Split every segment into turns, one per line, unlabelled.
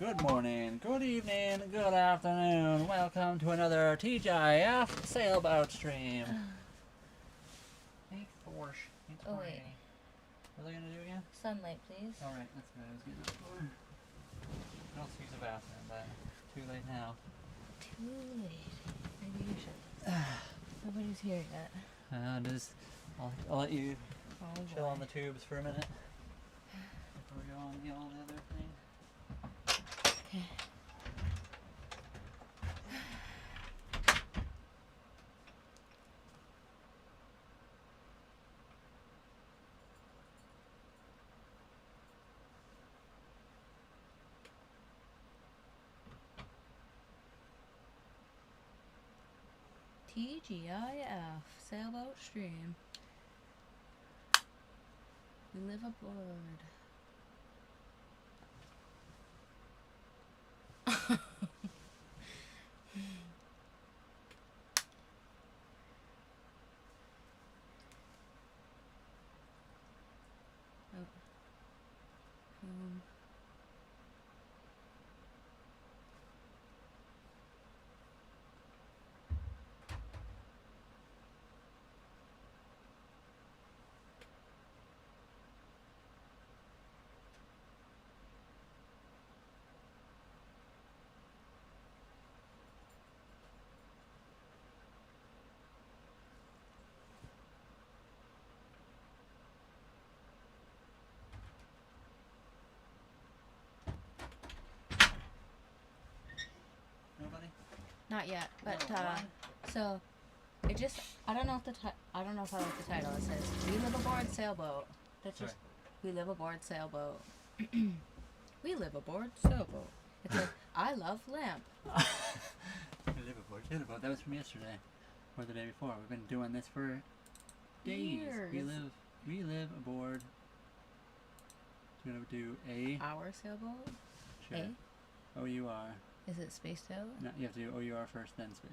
good morning, good evening, good afternoon. Welcome to another TGIF Sailboat stream. 8-4.
Oh, wait.
What are they going to do again?
Sunlight, please.
Alright, that's what I was getting up for. I'll use the bathroom, but too late now.
Too late. Maybe you should. Nobody's here yet.
I'll let you chill
boy.
on the tubes for a minute before we go on the other thing.
Okay. TGIF Sailboat stream. We live aboard.
Nobody?
Not yet, but
No, why?
so it just I don't know if I like the title. It says "We live aboard sailboat." That's just "We live aboard sailboat." We live aboard sailboat. It says "I love lamp."
We live aboard sailboat. That was from yesterday, or the day before. We've been doing this for days.
Years.
We live aboard. So we're gonna do a
Our sailboat.
sure.
A?
O-U-R.
Is it spaced out?
No, you have to do O-U-R first, then space.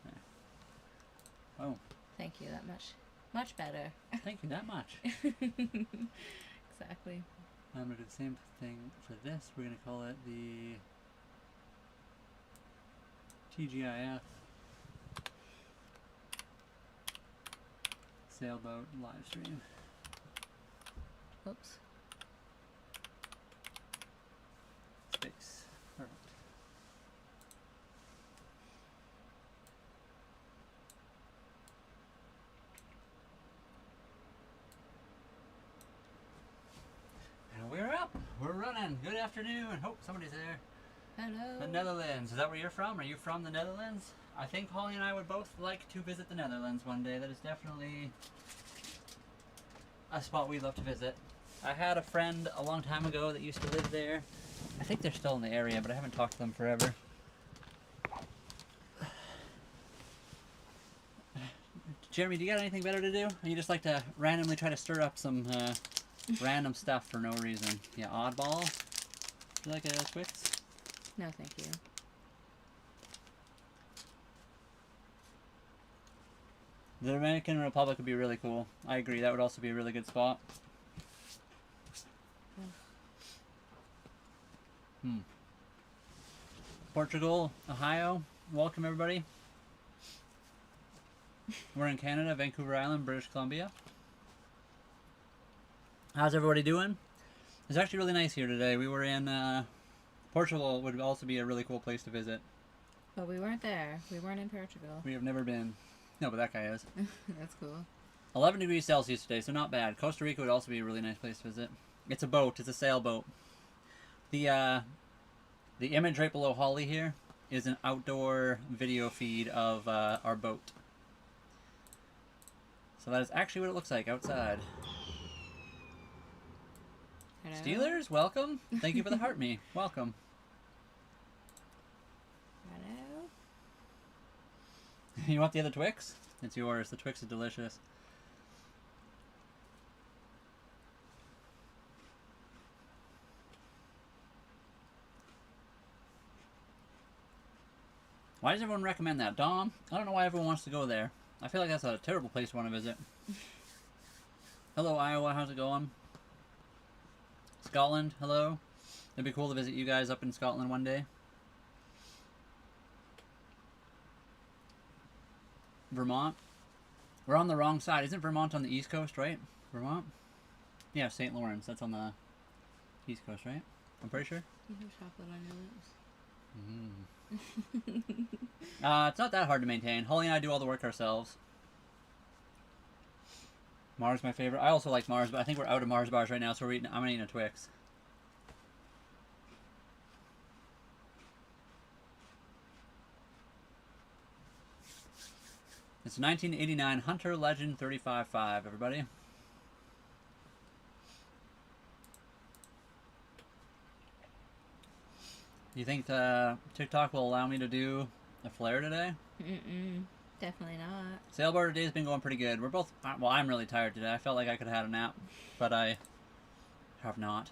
There. Oh,
Thank you. That much better.
thank you that much.
Exactly.
I'm gonna do the same thing for this. We're gonna call it the TGIF Sailboat live stream.
Oops.
Space. Perfect. And we're up. We're running. Good afternoon. Hope somebody's there.
Hello.
The Netherlands. Is that where you're from? Are you from the Netherlands? I think Holly and I would both like to visit the Netherlands one day. That is definitely a spot we'd love to visit. I had a friend a long time ago that used to live there. I think they're still in the area, but I haven't talked to them forever. Jeremy, do you got anything better to do? Or you just like to randomly try to stir up some random stuff for no reason? Yeah, oddball. Would you like a Twix?
No, thank you.
The Dominican Republic would be really cool. I agree. That would also be a really good spot. Portugal, Ohio. Welcome, everybody. We're in Canada, Vancouver Island, British Columbia. How's everybody doing? It's actually really nice here today. We were in Portugal. Would also be a really cool place to visit.
But we weren't there. We weren't in Portugal.
We have never been. No, but that guy is.
That's cool.
11 degrees Celsius today, so not bad. Costa Rica would also be a really nice place to visit. It's a boat. It's a sailboat. The image right below Holly here is an outdoor video feed of our boat. So that is actually what it looks like outside.
Hello?
Steelers, welcome. Thank you for the heart me. Welcome.
Hello?
You want the other Twix? It's yours. The Twix is delicious. Why does everyone recommend that? Dom, I don't know why everyone wants to go there. I feel like that's a terrible place to want to visit. Hello, Iowa. How's it going? Scotland, hello. It'd be cool to visit you guys up in Scotland one day. Vermont. We're on the wrong side. Isn't Vermont on the east coast, right? Vermont? Yeah, St. Lawrence. That's on the east coast, right? I'm pretty sure.
You have chocolate on your lips.
It's not that hard to maintain. Holly and I do all the work ourselves. Mars my favorite. I also like Mars, but I think we're out of Mars bars right now, so I'm gonna eat a Twix. It's 1989 Hunter Legend 35.5, everybody. Do you think TikTok will allow me to do a flare today?
Definitely not.
Sailboat today's been going pretty good. We're both, well, I'm really tired today. I felt like I could have had a nap, but I have not.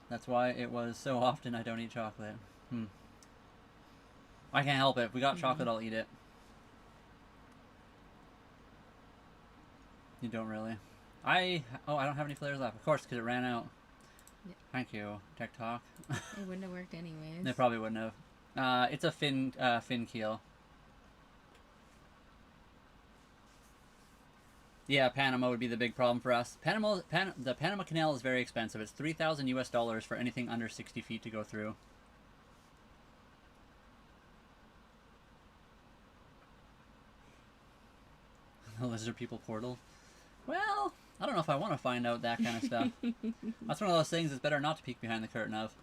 That's why it was so often I don't eat chocolate. I can't help it. If we got chocolate, I'll eat it. You don't really. I don't have any flares left. Of course, because it ran out.
Yeah.
Thank you, TikTok.
It wouldn't have worked anyways.
It probably wouldn't have. It's a fin keel. Yeah, Panama would be the big problem for us. The Panama Canal is very expensive. It's $3,000 US for anything under 60 feet to go through. The lizard people portal. Well, I don't know if I want to find out that kind of stuff. That's one of those things that's better not to peek behind the curtain of.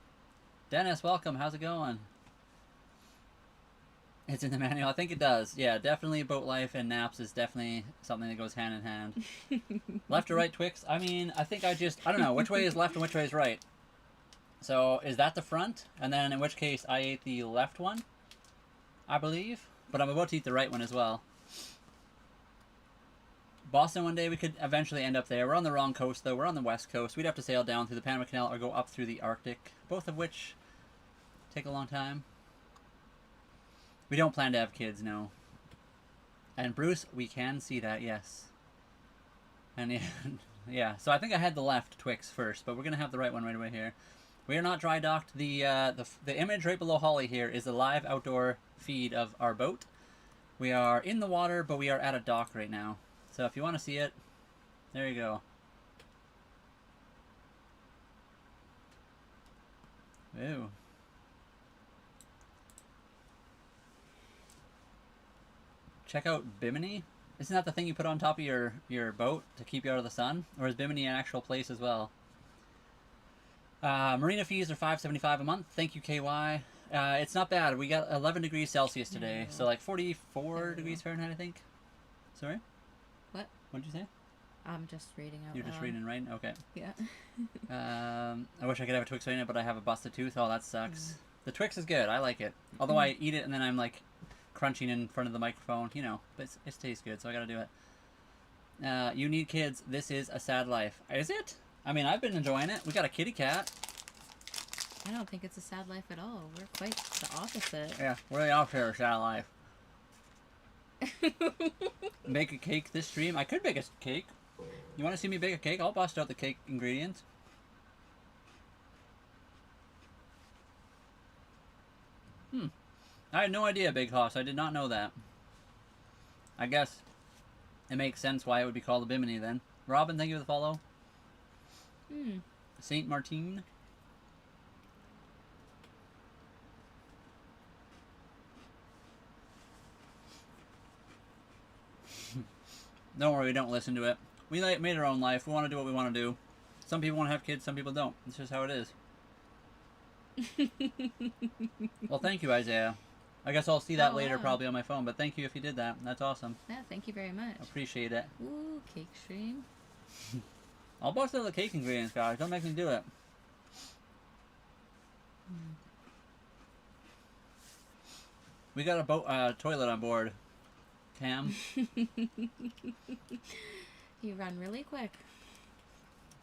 Dennis, welcome. How's it going? It's in the manual. I think it does. Yeah, definitely boat life and naps is definitely something that goes hand in hand. Left or right Twix? I mean, I think I don't know. Which way is left and which way is right? So, is that the front? And then in which case, I ate the left one, I believe. But I'm about to eat the right one as well. Boston one day, we could eventually end up there. We're on the wrong coast, though. We're on the west coast. We'd have to sail down through the Panama Canal or go up through the Arctic, both of which take a long time. We don't plan to have kids, no. And Bruce, we can see that, yes. And yeah, yeah. So I think I had the left Twix first, but we're gonna have the right one right away here. We are not dry docked. The image right below Holly here is the live outdoor feed of our boat. We are in the water, but we are at a dock right now. So if you want to see it, there you go. Ooh. Check out Bimini. Isn't that the thing you put on top of your boat to keep you out of the sun? Or is Bimini an actual place as well? Marina fees are $5.75 a month. Thank you, KY. It's not bad. We got 11 degrees Celsius today. So like 44 degrees Fahrenheit, I think. Sorry?
What?
What did you say?
I'm just reading out
You're just reading, right? Okay.
Yeah.
I wish I could have a Twix right now, but I have a busted tooth. Oh, that sucks. The Twix is good. I like it. Although I eat it and then I'm like crunching in front of the microphone, you know, but it tastes good, so I gotta do it. You need kids. This is a sad life. Is it? I mean, I've been enjoying it. We got a kitty cat.
I don't think it's a sad life at all. We're quite the opposite.
Yeah, we're the opposite of a sad life. Make a cake this stream? I could bake a cake. You want to see me bake a cake? I'll bust out the cake ingredients. I had no idea, Big Hoss. I did not know that. I guess it makes sense why it would be called a Bimini then. Robin, thank you for the follow. Saint Martin. Don't worry, we don't listen to it. We made our own life. We want to do what we want to do. Some people want to have kids, some people don't. It's just how it is. Well, thank you, Isaiah. I guess I'll see that later probably on my phone, but thank you if you did that. That's awesome.
Yeah, thank you very much.
Appreciate it.
Ooh, cake stream.
I'll bust out the cake ingredients, guys. Don't make me do it. We got a boat, toilet on board. Cam.
You run really quick.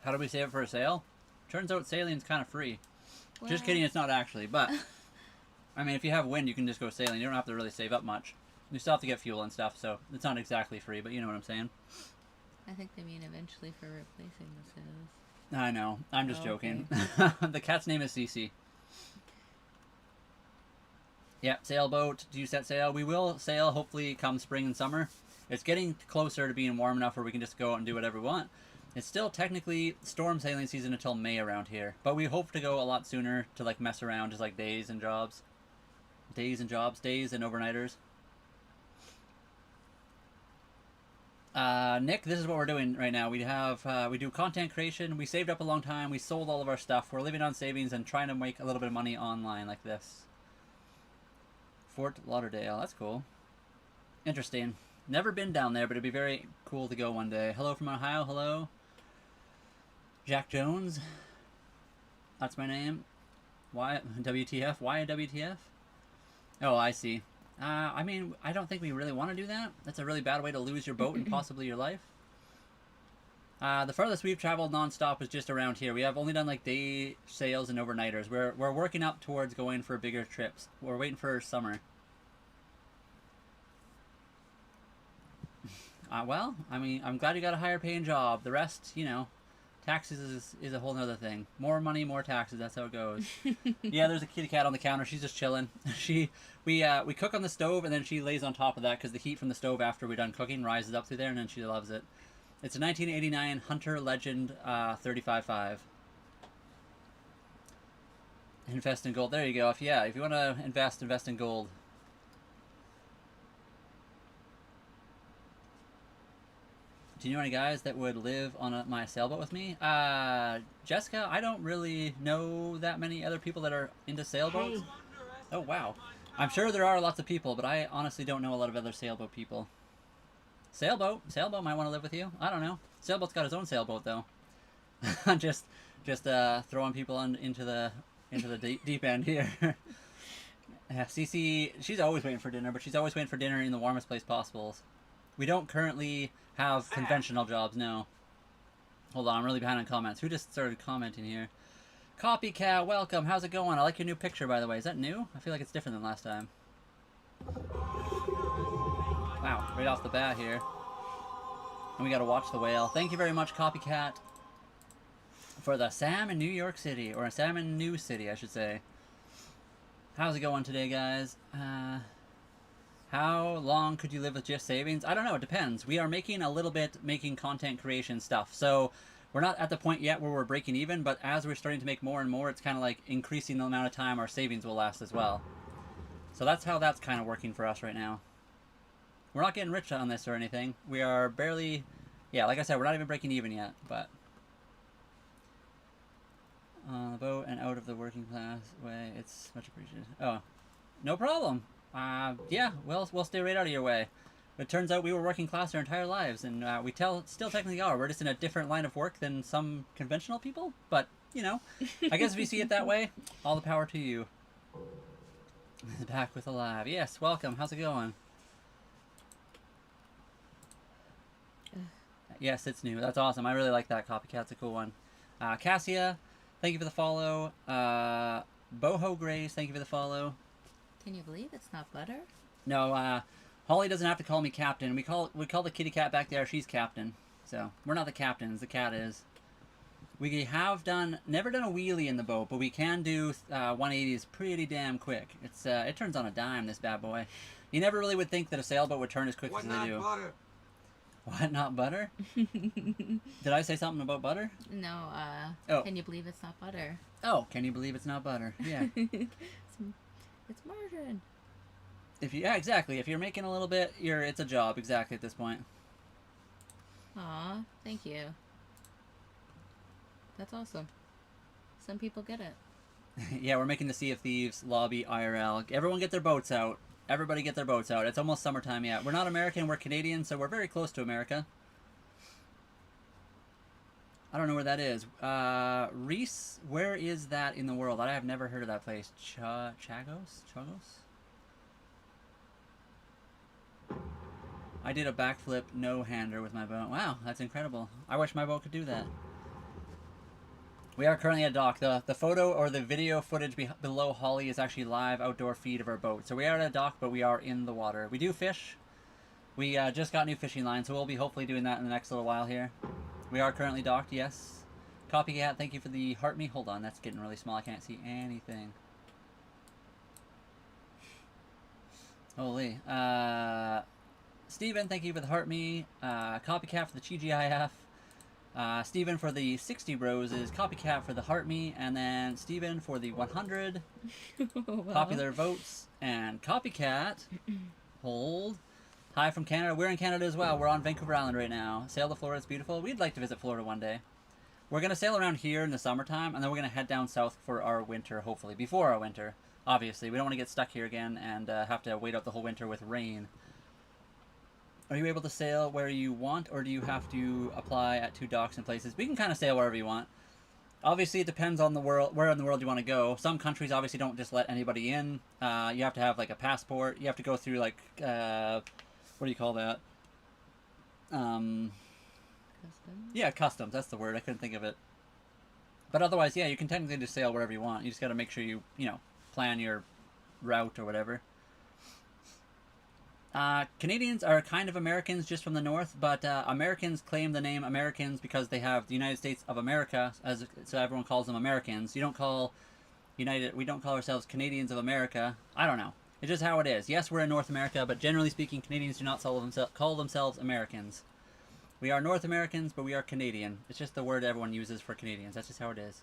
How do we save it for a sail? Turns out sailing's kind of free.
Well,
Just kidding, it's not actually, but I mean, if you have wind, you can just go sailing. You don't have to really save up much. You still have to get fuel and stuff, so it's not exactly free, but you know what I'm saying.
I think they mean eventually for replacing the sails.
I know. I'm just joking. The cat's name is Cece. Yep, sailboat. Do you set sail? We will sail hopefully come spring and summer. It's getting closer to being warm enough where we can just go out and do whatever we want. It's still technically storm sailing season until May around here, but we hope to go a lot sooner to like mess around, just like days and jobs. Days and overnighters. Nick, this is what we're doing right now. We do content creation. We saved up a long time. We sold all of our stuff. We're living on savings and trying to make a little bit of money online like this. Fort Lauderdale. That's cool. Interesting. Never been down there, but it'd be very cool to go one day. Hello from Ohio. Hello. Jack Jones. That's my name. Why WTF? Why WTF? Oh, I see. I mean, I don't think we really want to do that. That's a really bad way to lose your boat and possibly your life. The farthest we've traveled nonstop is just around here. We have only done like day sails and overnighters. We're working up towards going for bigger trips. We're waiting for summer. Well, I mean, I'm glad you got a higher paying job. The rest, you know, taxes is a whole nother thing. More money, more taxes. That's how it goes. Yeah, there's a kitty cat on the counter. She's just chilling. We cook on the stove and then she lays on top of that because the heat from the stove after we're done cooking rises up through there and then she loves it. It's a 1989 Hunter Legend 35.5. Invest in gold. There you go. If you want to invest in gold. Do you know any guys that would live on my sailboat with me? Jessica, I don't really know that many other people that are into sailboats. Hey. Oh, wow. I'm sure there are lots of people, but I honestly don't know a lot of other sailboat people. Sailboat might want to live with you. I don't know. Sailboat's got his own sailboat though. just throwing people into the deep end here. Cece, she's always waiting for dinner, but she's always waiting for dinner in the warmest place possible. We don't currently have conventional jobs, no. Hold on, I'm really behind on comments. Who just started commenting here? Copycat, welcome. How's it going? I like your new picture, by the way. Is that new? I feel like it's different than last time. Wow, right off the bat here. And we gotta watch the whale. Thank you very much, Copycat, for the Sam in New York City. Or Sam in New City, I should say. How's it going today, guys? How long could you live with just savings? I don't know, it depends. We are making a little bit content creation stuff. So we're not at the point yet where we're breaking even, but as we're starting to make more and more, it's kind of like increasing the amount of time our savings will last as well. So that's how that's kind of working for us right now. We're not getting rich on this or anything. We are barely, yeah, like I said, we're not even breaking even yet, but on the boat and out of the working class way, it's much appreciated. Oh, no problem. Yeah, we'll stay right out of your way. It turns out we were working class our entire lives, and we still technically are. We're just in a different line of work than some conventional people, but, you know, I guess if you see it that way, all the power to you. Back with Alive. Yes, welcome. How's it going? Yes, it's new. That's awesome. I really like that. Copycat's a cool one. Cassia, thank you for the follow. Boho Grace, thank you for the follow.
Can you believe it's not butter?
No, Holly doesn't have to call me captain. We call the kitty cat back there. She's captain. So we're not the captains. The cat is. We have never done a wheelie in the boat, but we can do 180s pretty damn quick. It turns on a dime. This bad boy. You never really would think that a sailboat would turn as quick as they do.
Butter?
What, not butter? Did I say something about butter?
No,
oh.
Can you believe it's not butter?
Oh, can you believe it's not butter? Yeah.
It's margarine.
Yeah, exactly. If you're making a little bit, it's a job, exactly, at this point.
Aw, thank you. That's awesome. Some people get it.
Yeah, we're making the Sea of Thieves lobby IRL. Everyone get their boats out. Everybody get their boats out. It's almost summertime yet. We're not American, we're Canadian, so we're very close to America. I don't know where that is. Reese, where is that in the world? I have never heard of that place. Chagos? I did a backflip no-hander with my boat. Wow, that's incredible. I wish my boat could do that. We are currently at dock. The photo or the video footage below Holly is actually live outdoor feed of our boat. So we are at a dock, but we are in the water. We do fish. We just got new fishing lines, so we'll be hopefully doing that in the next little while here. We are currently docked, yes. Copycat, thank you for the heart me. Hold on, that's getting really small. I can't see anything. Holy. Steven, thank you for the heart me. Copycat for the TGIF. Steven for the 60 roses. Copycat for the heart me. And then Steven for the 100
Well.
popular votes. And Copycat, hold. Hi from Canada. We're in Canada as well. We're on Vancouver Island right now. Sail to Florida. It's beautiful. We'd like to visit Florida one day. We're going to sail around here in the summertime, and then we're going to head down south for our winter, hopefully. Before our winter, obviously. We don't want to get stuck here again and have to wait out the whole winter with rain. Are you able to sail where you want, or do you have to apply at 2 docks and places? We can kind of sail wherever you want. Obviously, it depends on the world, where in the world you want to go. Some countries obviously don't just let anybody in. You have to have like a passport. You have to go through like what do you call that?
Customs?
Yeah, customs. That's the word. I couldn't think of it. But otherwise, yeah, you can technically just sail wherever you want. You just got to make sure you plan your route or whatever. Canadians are kind of Americans just from the north, but Americans claim the name Americans because they have the United States of America, so everyone calls them Americans. We don't call ourselves Canadians of America. I don't know. It's just how it is. Yes, we're in North America, but generally speaking, Canadians do not call themselves Americans. We are North Americans, but we are Canadian. It's just the word everyone uses for Canadians. That's just how it is.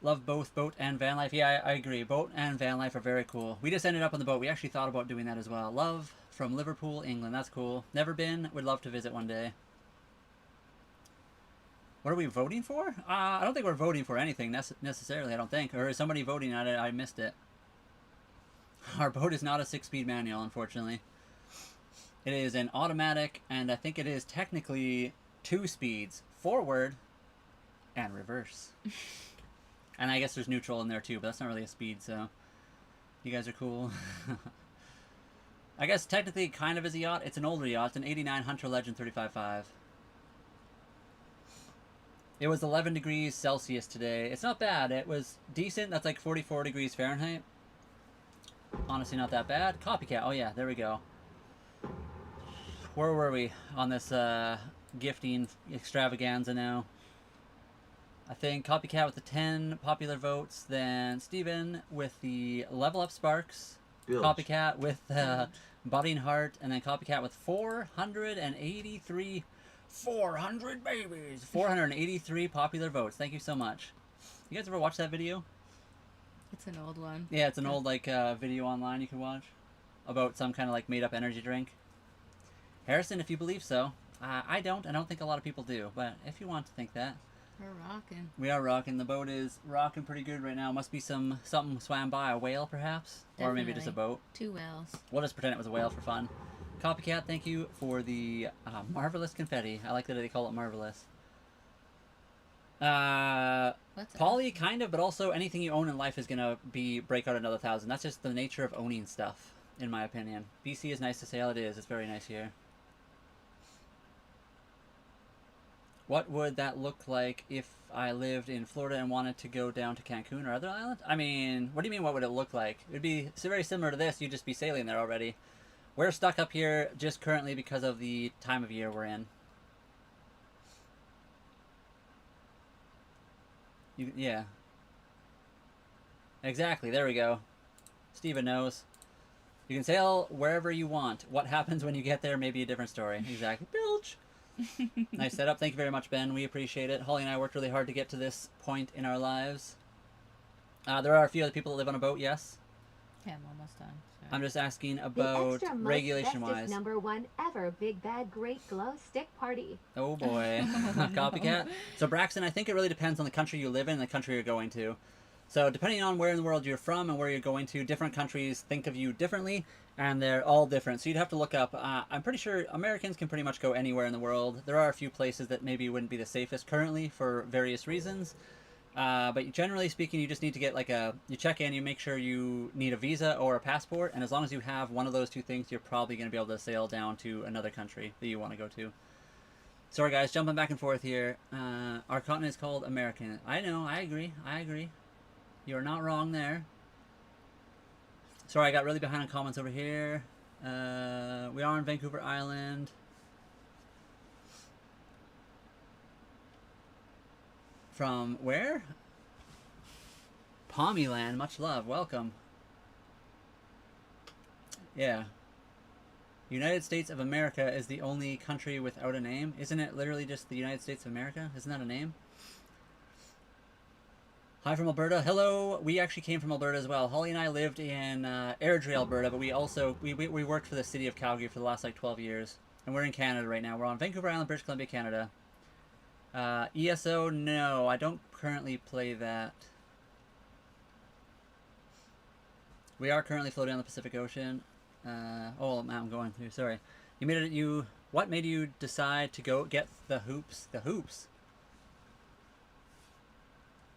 Love both boat and van life. Yeah, I agree. Boat and van life are very cool. We just ended up on the boat. We actually thought about doing that as well. Love from Liverpool, England. That's cool. Never been. Would love to visit one day. What are we voting for? I don't think we're voting for anything necessarily, I don't think. Or is somebody voting on it? I missed it. Our boat is not a 6-speed manual, unfortunately. It is an automatic, and I think it is technically 2 speeds. Forward and reverse. And I guess there's neutral in there too, but that's not really a speed, so... You guys are cool. I guess technically kind of is a yacht. It's an older yacht. It's an 89 Hunter Legend 35.5. It was 11 degrees Celsius today. It's not bad. It was decent. That's like 44 degrees Fahrenheit. Honestly, not that bad. Copycat. Oh, yeah. There we go. Where were we on this gifting extravaganza now? I think Copycat with the 10 popular votes. Then Steven with the Level Up Sparks.
Bilge.
Copycat with Budding Heart. And then Copycat with 483... 400 babies! 483 popular votes. Thank you so much. You guys ever watch that video?
It's an old one.
Yeah, it's an old video online you can watch about some kind of like made-up energy drink. Harrison, if you believe so. I don't. I don't think a lot of people do. But if you want to think that.
We're rocking.
We are rocking. The boat is rocking pretty good right now. Must be something swam by. A whale, perhaps? Or maybe just a boat.
2 whales.
We'll just pretend it was a whale for fun. Copycat, thank you for the marvelous confetti. I like that they call it marvelous. Poly, kind of, but also anything you own in life is going to break out another 1,000. That's just the nature of owning stuff, in my opinion. BC is nice to sail. It is. It's very nice here. What would that look like if I lived in Florida and wanted to go down to Cancun or other islands? I mean, what do you mean, what would it look like? It would be very similar to this. You'd just be sailing there already. We're stuck up here just currently because of the time of year we're in. Yeah. Exactly, there we go. Steven knows. You can sail wherever you want. What happens when you get there may be a different story. Exactly. Bilge! Nice setup. Thank you very much, Ben. We appreciate it. Holly and I worked really hard to get to this point in our lives. There are a few other people that live on a boat, yes?
Yeah, I'm almost done. Sorry.
I'm just asking about regulation-wise.
#1 ever Big Bad Great Glow Stick Party.
Oh boy. Copycat. So Braxton, I think it really depends on the country you live in and the country you're going to. So depending on where in the world you're from and where you're going to, different countries think of you differently, and they're all different. So you'd have to look up. I'm pretty sure Americans can pretty much go anywhere in the world. There are a few places that maybe wouldn't be the safest currently for various reasons. But generally speaking, you just need to get you check in, you make sure you need a visa or a passport, and as long as you have one of those 2 things, you're probably going to be able to sail down to another country that you want to go to. Sorry guys, jumping back and forth here. Our continent is called American. I know, I agree. You're not wrong there. Sorry, I got really behind on comments over here. We are on Vancouver Island. From where? Palmyland, much love, welcome. Yeah. United States of America is the only country without a name. Isn't it literally just the United States of America? Isn't that a name? Hi from Alberta. Hello. We actually came from Alberta as well. Holly and I lived in Airdrie, Alberta, but we also we worked for the city of Calgary for the last like 12 years. And we're in Canada right now. We're on Vancouver Island, British Columbia, Canada. ESO, no. I don't currently play that. We are currently floating on the Pacific Ocean. Oh, I'm going through. Sorry. You made it. What made you decide to go get the hoops? The hoops.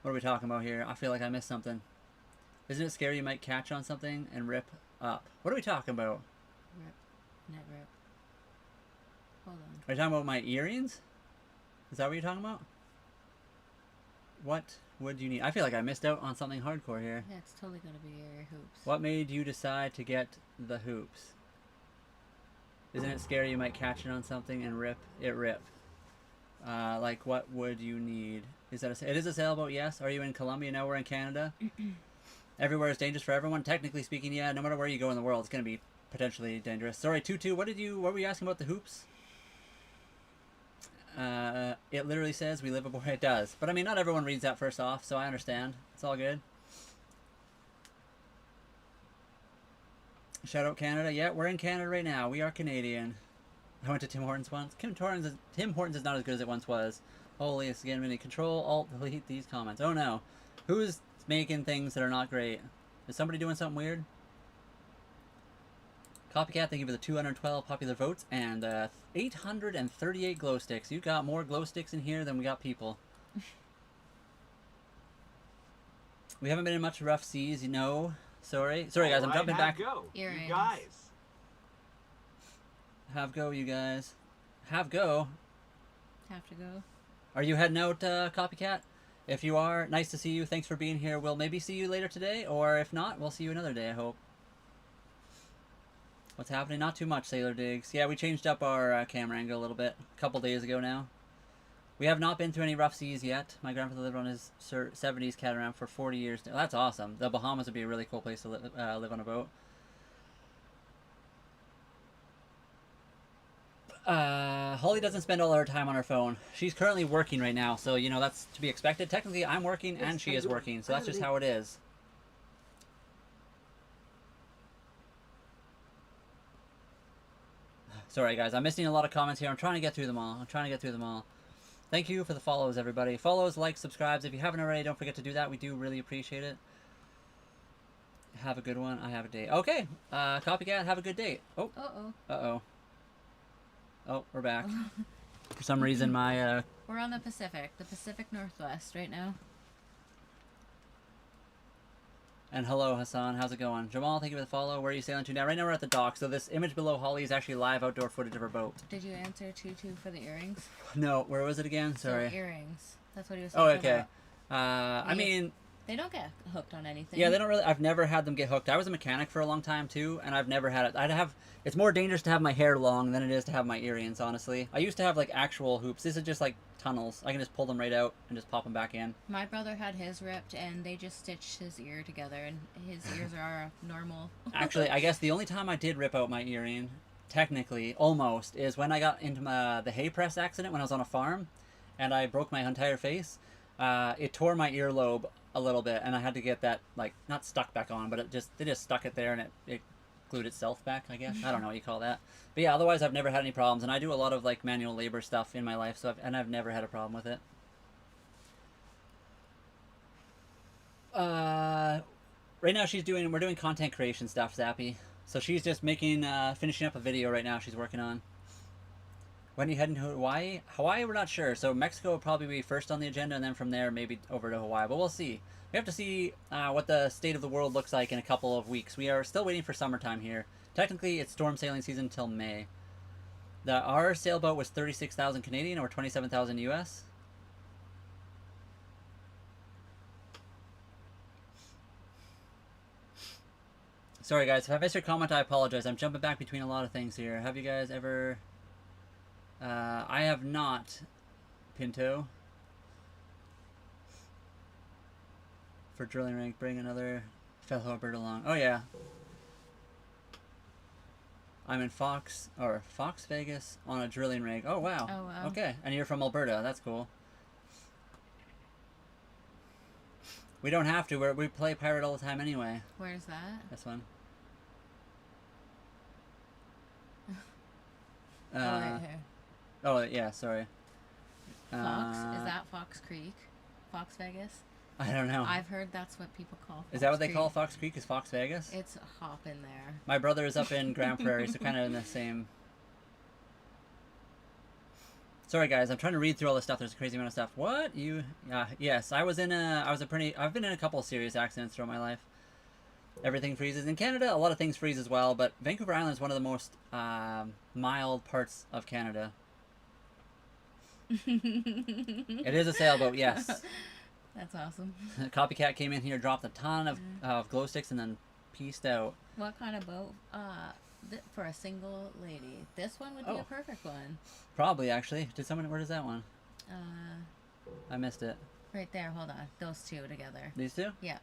What are we talking about here? I feel like I missed something. Isn't it scary you might catch on something and rip up? What are we talking about?
Rip. Net rip. Hold on.
Are you talking about my earrings? Is that what you're talking about? What would you need? I feel like I missed out on something hardcore here.
Yeah, it's totally gonna be your hoops.
What made you decide to get the hoops? Isn't it scary you might catch it on something and rip? Like what would you need? Is that it is a sailboat, yes. Are you in Colombia? No, we're in Canada. Everywhere is dangerous for everyone. Technically speaking, yeah, no matter where you go in the world, it's going to be potentially dangerous. Sorry, Tutu, what were you asking about the hoops? It literally says we live aboard. It does. But I mean, not everyone reads that first off, so I understand. It's all good. Shout out Canada. Yeah, we're in Canada right now. We are Canadian. I went to Tim Hortons once. Tim Hortons is not as good as it once was. Holy, it's again, minute. Control, Alt, delete these comments. Oh no. Who's making things that are not great? Is somebody doing something weird? Copycat, thank you for the 212 popular votes and 838 glow sticks. You got more glow sticks in here than we got people. We haven't been in much rough seas, you know. Sorry guys, I'm jumping back.
Go.
Earrings.
You guys.
Have go, you guys. Have go.
Have to go.
Are you heading out, Copycat? If you are, nice to see you. Thanks for being here. We'll maybe see you later today, or if not, we'll see you another day, I hope. What's happening? Not too much, Sailor Digs. Yeah, we changed up our camera angle a little bit a couple days ago now. We have not been through any rough seas yet. My grandfather lived on his 70s catamaran for 40 years. That's awesome. The Bahamas would be a really cool place to live on a boat. Holly doesn't spend all her time on her phone. She's currently working right now, so, you know, that's to be expected. Technically, I'm working and she is working, so that's just how it is. Sorry, guys. I'm missing a lot of comments here. I'm trying to get through them all. Thank you for the follows, everybody. Follows, likes, subscribes. If you haven't already, don't forget to do that. We do really appreciate it. Have a good one. I have a date. Okay. Copycat, have a good date. Oh.
Uh-oh.
Uh-oh. Oh, we're back. For some reason, my...
We're on the Pacific Northwest right now.
And hello, Hassan. How's it going? Jamal, thank you for the follow. Where are you sailing to now? Right now we're at the dock, so this image below Holly is actually live outdoor footage of her boat.
Did you answer Tutu for the earrings?
No, where was it again? Sorry.
So earrings. That's what he was
Oh,
talking
okay.
about.
I mean...
They don't get hooked on anything.
Yeah, they don't really... I've never had them get hooked. I was a mechanic for a long time, too, and I've never had it. It's more dangerous to have my hair long than it is to have my earrings, honestly. I used to have, like, actual hoops. This is just, like, tunnels. I can just pull them right out and just pop them back in.
My brother had his ripped, and they just stitched his ear together, and his ears are normal.
Actually, I guess the only time I did rip out my earring, technically, almost, is when I got into the hay press accident when I was on a farm, and I broke my entire face. It tore my earlobe a little bit, and I had to get that, like, not stuck back on, but they just stuck it there, and it glued itself back, I guess. I don't know what you call that. But yeah, otherwise I've never had any problems, and I do a lot of, like, manual labor stuff in my life, so I've never had a problem with it. Right now we're doing content creation stuff, Zappy. So she's just finishing up a video right now she's working on. When are you heading to Hawaii? Hawaii, we're not sure. So Mexico will probably be first on the agenda, and then from there maybe over to Hawaii. But we'll see. We have to see what the state of the world looks like in a couple of weeks. We are still waiting for summertime here. Technically, it's storm sailing season until May. Our sailboat was 36,000 Canadian or 27,000 US. Sorry, guys. If I missed your comment, I apologize. I'm jumping back between a lot of things here. Have you guys ever... I have not, Pinto. For drilling rig, bring another fellow bird along. Oh, yeah. I'm in Fox Vegas on a drilling rig. Oh, wow.
Oh, wow.
Okay, and you're from Alberta. That's cool. We don't have to. We play pirate all the time anyway.
Where's that?
This one.
Right here.
Oh, yeah, sorry.
Fox? Is that Fox Creek? Fox Vegas?
I don't know.
I've heard that's what people call Fox
Is that what they
Creek.
call Fox Creek? Is Fox Vegas?
It's a hop in there.
My brother is up in Grand Prairie, so kind of in the same... Sorry, guys. I'm trying to read through all this stuff. There's a crazy amount of stuff. What? You... yes, I've been in a couple of serious accidents throughout my life. Everything freezes. In Canada, a lot of things freeze as well, but Vancouver Island is one of the most mild parts of Canada. It is a sailboat, yes.
That's awesome.
Copycat came in here, dropped a ton of glow sticks, and then pieced out.
What kind of boat? For a single lady. This one would be a perfect one.
Probably, actually. Where does that one? I missed it.
Right there, hold on. Those two together.
These two?
Yeah.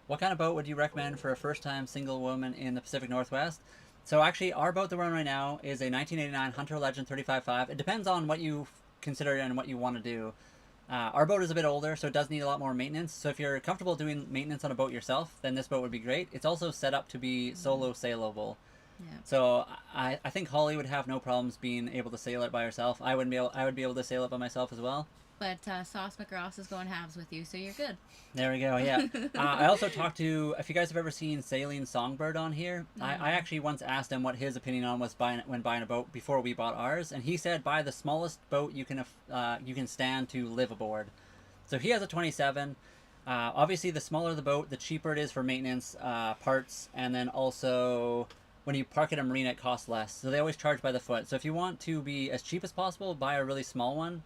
What kind of boat would you recommend for a first-time single woman in the Pacific Northwest? So actually, our boat that we're on right now is a 1989 Hunter Legend 35.5. It depends on what you consider and what you want to do. Our boat is a bit older, so it does need a lot more maintenance. So if you're comfortable doing maintenance on a boat yourself, then this boat would be great. It's also set up to be solo sailable.
Yeah.
So I think Holly would have no problems being able to sail it by herself. I would be able to sail it by myself as well.
But Sauce McRoss is going halves with you, so you're good.
There we go, yeah. I also talked to, if you guys have ever seen Sailing Songbird on here, I actually once asked him what his opinion on was when buying a boat before we bought ours, and he said buy the smallest boat you can stand to live aboard. So he has a 27. Obviously, the smaller the boat, the cheaper it is for maintenance, parts, and then also when you park at a marina, it costs less. So they always charge by the foot. So if you want to be as cheap as possible, buy a really small one.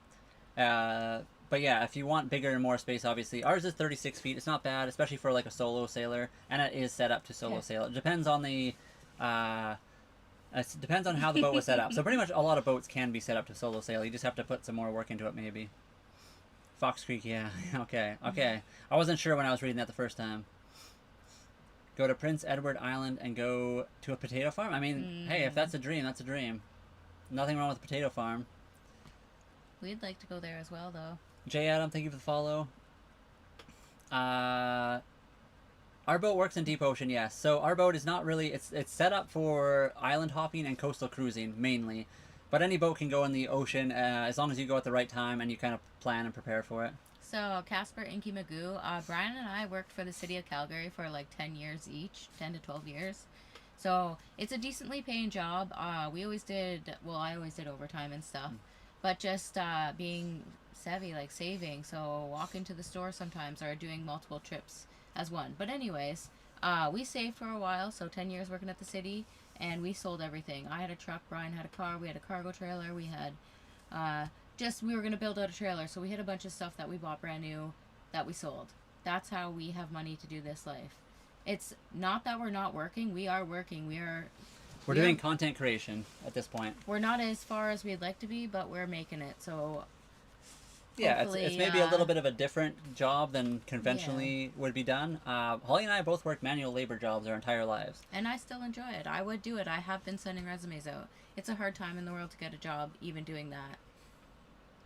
But yeah, if you want bigger and more space, obviously ours is 36 feet. It's not bad, especially for like a solo sailor, and it is set up to solo sail. It depends on the it depends on how the boat was set up. So pretty much a lot of boats can be set up to solo sail. You just have to put some more work into it, maybe. Fox Creek, yeah. Okay. I wasn't sure when I was reading that the first time. Go to Prince Edward Island and go to a potato farm. I mean, hey, if that's a dream, that's a dream. Nothing wrong with a potato farm.
We'd like to go there as well, though.
J. Adam, thank you for the follow. Our boat works in deep ocean, yes. So our boat is not really... It's set up for island hopping and coastal cruising, mainly. But any boat can go in the ocean as long as you go at the right time and you kind of plan and prepare for it.
So, Casper, Inky Magoo, Brian and I worked for the city of Calgary for like 10 years each, 10 to 12 years. So, it's a decently paying job. I always did overtime and stuff. But just being savvy, like saving. So, walking to the store sometimes or doing multiple trips as one. But anyways, we saved for a while. So, 10 years working at the city. And we sold everything. I had a truck, Brian had a car, we had a cargo trailer, we had... we were going to build out a trailer, so we had a bunch of stuff that we bought brand new that we sold. That's how we have money to do this life. It's not that we're not working. We are working. We're
doing content creation at this point.
We're not as far as we'd like to be, but we're making it. So
yeah, it's maybe a little bit of a different job than conventionally would be done. Holly and I both worked manual labor jobs our entire lives.
And I still enjoy it. I would do it. I have been sending resumes out. It's a hard time in the world to get a job, even doing that.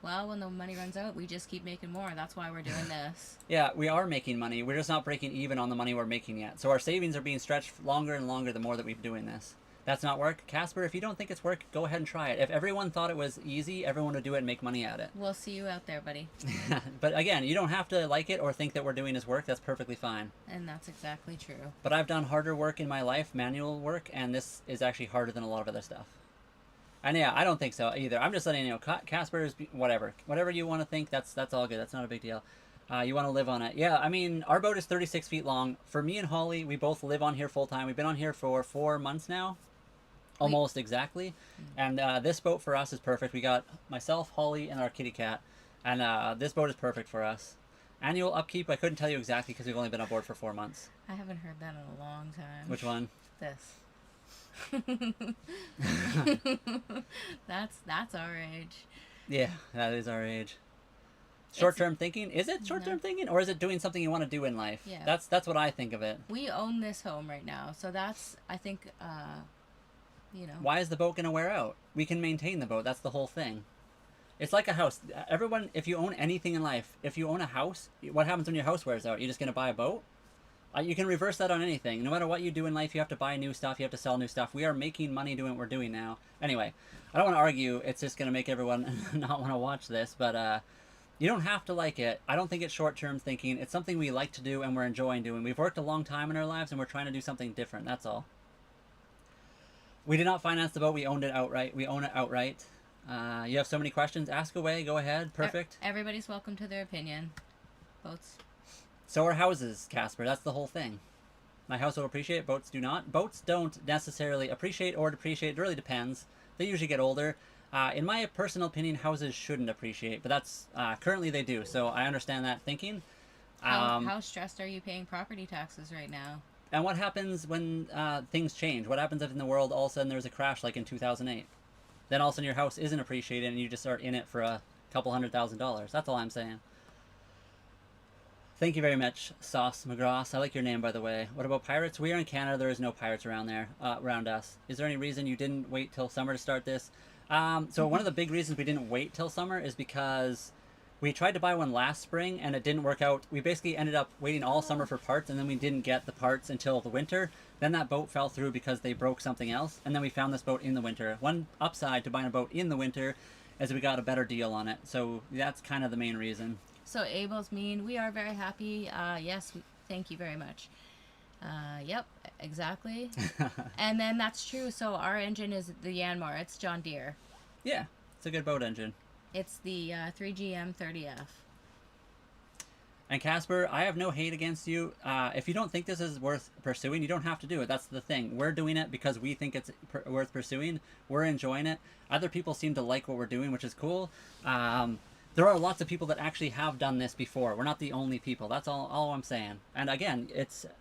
Well, when the money runs out, we just keep making more. That's why we're doing this.
Yeah, we are making money. We're just not breaking even on the money we're making yet. So our savings are being stretched longer and longer the more that we're doing this. That's not work. Casper, if you don't think it's work, go ahead and try it. If everyone thought it was easy, everyone would do it and make money at it.
We'll see you out there, buddy.
But again, you don't have to like it or think that we're doing is work. That's perfectly fine.
And that's exactly true.
But I've done harder work in my life, manual work, and this is actually harder than a lot of other stuff. And yeah, I don't think so either. I'm just letting you know, Casper's, whatever you want to think, that's all good. That's not a big deal. You want to live on it. Yeah, I mean, our boat is 36 feet long. For me and Holly, we both live on here full time. We've been on here for 4 months now. Almost exactly. And this boat for us is perfect. We got myself, Holly, and our kitty cat. And this boat is perfect for us. Annual upkeep, I couldn't tell you exactly because we've only been on board for 4 months.
I haven't heard that in a long time.
Which one?
This. That's our age.
Yeah, that is our age. Short-term thinking? Is it short-term thinking, or is it doing something you want to do in life?
Yeah.
That's what I think of it.
We own this home right now, so that's, I think, you know.
Why is the boat going to wear out? We can maintain the boat. That's the whole thing. It's like a house. Everyone, if you own anything in life, if you own a house, what happens when your house wears out? You're just going to buy a boat? You can reverse that on anything. No matter what you do in life, you have to buy new stuff. You have to sell new stuff. We are making money doing what we're doing now. Anyway, I don't want to argue. It's just going to make everyone not want to watch this. But you don't have to like it. I don't think it's short-term thinking. It's something we like to do and we're enjoying doing. We've worked a long time in our lives and we're trying to do something different. That's all. We did not finance the boat. We owned it outright. We own it outright. You have so many questions. Ask away. Go ahead. Perfect.
Everybody's welcome to their opinion. Boats.
So are houses, Casper. That's the whole thing. My house will appreciate. Boats do not. Boats don't necessarily appreciate or depreciate. It really depends. They usually get older. In my personal opinion, houses shouldn't appreciate, but that's currently they do. So I understand that thinking.
How stressed are you paying property taxes right now?
And what happens when things change? What happens if in the world all of a sudden there's a crash like in 2008? Then all of a sudden your house isn't appreciated and you just are in it for a couple $100,000. That's all I'm saying. Thank you very much, Sauce McGross. I like your name, by the way. What about pirates? We are in Canada. There is no pirates around there, around us. Is there any reason you didn't wait till summer to start this? So one of the big reasons we didn't wait till summer is because we tried to buy one last spring and it didn't work out. We basically ended up waiting all summer for parts and then we didn't get the parts until the winter. Then that boat fell through because they broke something else. And then we found this boat in the winter. One upside to buying a boat in the winter is we got a better deal on it. So that's kind of the main reason.
So Abel's mean, we are very happy. Yes, thank you very much. Yep, exactly. And then that's true. So our engine is the Yanmar. It's John Deere.
Yeah, it's a good boat engine.
It's the 3GM 30F.
And Casper, I have no hate against you. If you don't think this is worth pursuing, you don't have to do it. That's the thing. We're doing it because we think it's worth pursuing. We're enjoying it. Other people seem to like what we're doing, which is cool. There are lots of people that actually have done this before. We're not the only people. That's all I'm saying. And again,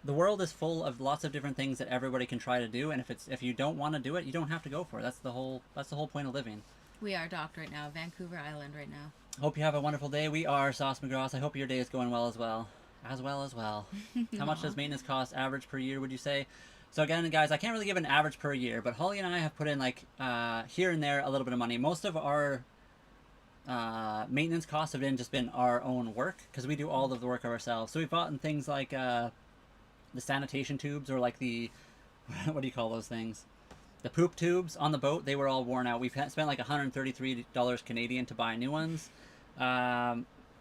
the world is full of lots of different things that everybody can try to do. And if you don't want to do it, you don't have to go for it. That's the whole point of living.
We are docked right now, Vancouver Island right now.
Hope you have a wonderful day. We are Sauce McGross. I hope your day is going well as well. How much does maintenance cost average per year, would you say? So again, guys, I can't really give an average per year, but Holly and I have put in like here and there a little bit of money. Most of our maintenance costs have just been our own work because we do all of the work ourselves. So we've bought in things like the sanitation tubes or like the what do you call those things? The poop tubes on the boat. They were all worn out. We've spent like $133 Canadian to buy new ones.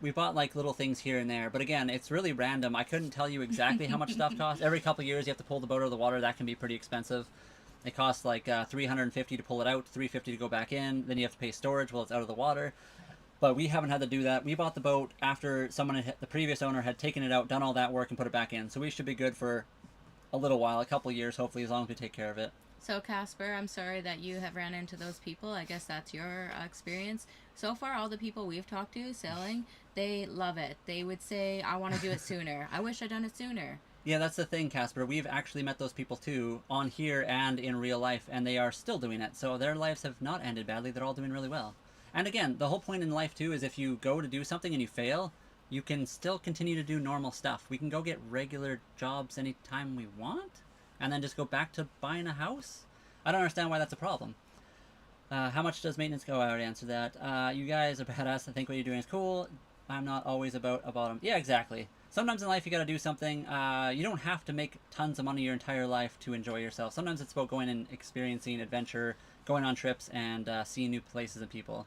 We bought like little things here and there, but again, it's really random. I couldn't tell you exactly how much stuff costs. Every couple of years you have to pull the boat out of the water. That can be pretty expensive. It costs like $350 to pull it out, $350 to go back in. Then you have to pay storage while it's out of the water. But we haven't had to do that. We bought the boat after the previous owner had taken it out, done all that work, and put it back in. So we should be good for a little while, a couple of years, hopefully, as long as we take care of it.
So Casper, I'm sorry that you have ran into those people. I guess that's your experience. So far, all the people we've talked to sailing, they love it. They would say, I want to do it sooner. I wish I'd done it sooner.
Yeah, that's the thing, Casper. We've actually met those people too, on here and in real life, and they are still doing it. So their lives have not ended badly. They're all doing really well. And again, the whole point in life too is if you go to do something and you fail, you can still continue to do normal stuff. We can go get regular jobs anytime we want, and then just go back to buying a house. I don't understand why that's a problem. How much does maintenance go? I already answered that. You guys are badass. I think what you're doing is cool. I'm not always about a bottom. Yeah, exactly. Sometimes in life you got to do something. You don't have to make tons of money your entire life to enjoy yourself. Sometimes it's about going and experiencing adventure, going on trips, and seeing new places and people.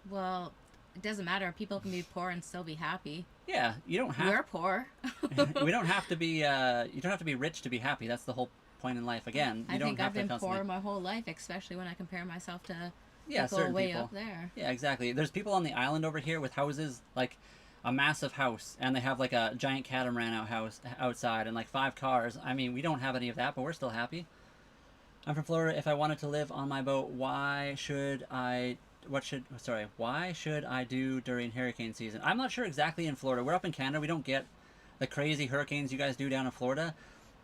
Well, it doesn't matter. People can be poor and still be happy.
Yeah, you don't have.
We're poor.
We don't have to be. You don't have to be rich to be happy. That's the whole point in life. Again, you
I
don't
think
have
I've
to
been
constantly...
poor my whole life, especially when I compare myself to people
certain
way
people.
up there.
Yeah, exactly. There's people on the island over here with houses like a massive house, and they have like a giant catamaran outside and like 5 cars. I mean, we don't have any of that, but we're still happy. I'm from Florida. If I wanted to live on my boat, why should I why should I do during hurricane season? I'm not sure exactly in Florida. We're up in Canada. We don't get the crazy hurricanes you guys do down in Florida.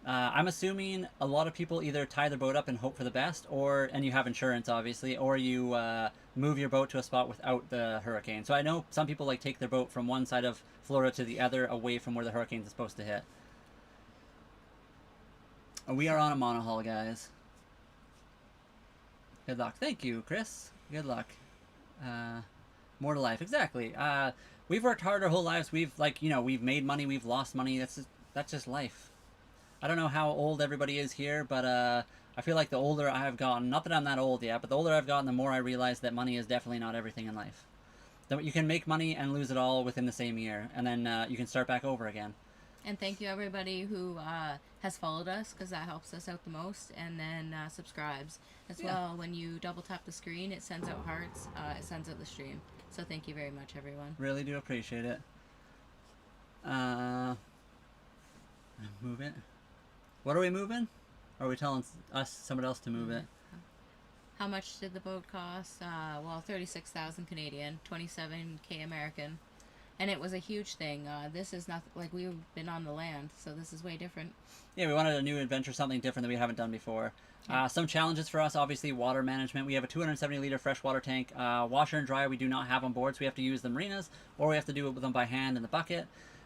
I'm assuming a lot of people either tie their boat up and hope for the best, and you have insurance, obviously, or you move your boat to a spot without the hurricane. So I know some people like take their boat from one side of Florida to the other, away from where the hurricane is supposed to hit. We are on a monohull, guys. Good luck. Thank you, Chris. Good luck. More to life. Exactly. We've worked hard our whole lives. We've we've made money. We've lost money. That's just life. I don't know how old everybody is here, but I feel like the older I've gotten, not that I'm that old yet, but the older I've gotten, the more I realize that money is definitely not everything in life. That you can make money and lose it all within the same year, and then you can start back over again.
And thank you everybody who has followed us, because that helps us out the most, and then subscribes as well. When you double tap the screen, it sends out hearts, it sends out the stream. So thank you very much, everyone.
Really do appreciate it. Move it. What are we moving? Or are we telling someone else to move it?
How much did the boat cost? Well, 36,000 Canadian, 27K American. And it was a huge thing. This is not like we've been on the land, so this is way different. Yeah,
we wanted a new adventure, something different that we haven't done before. Some challenges for us, obviously, water management. We have a 270-liter freshwater tank. Washer and dryer we do not have on board, so we have to use the marinas, or we have to do it with them by hand in the bucket.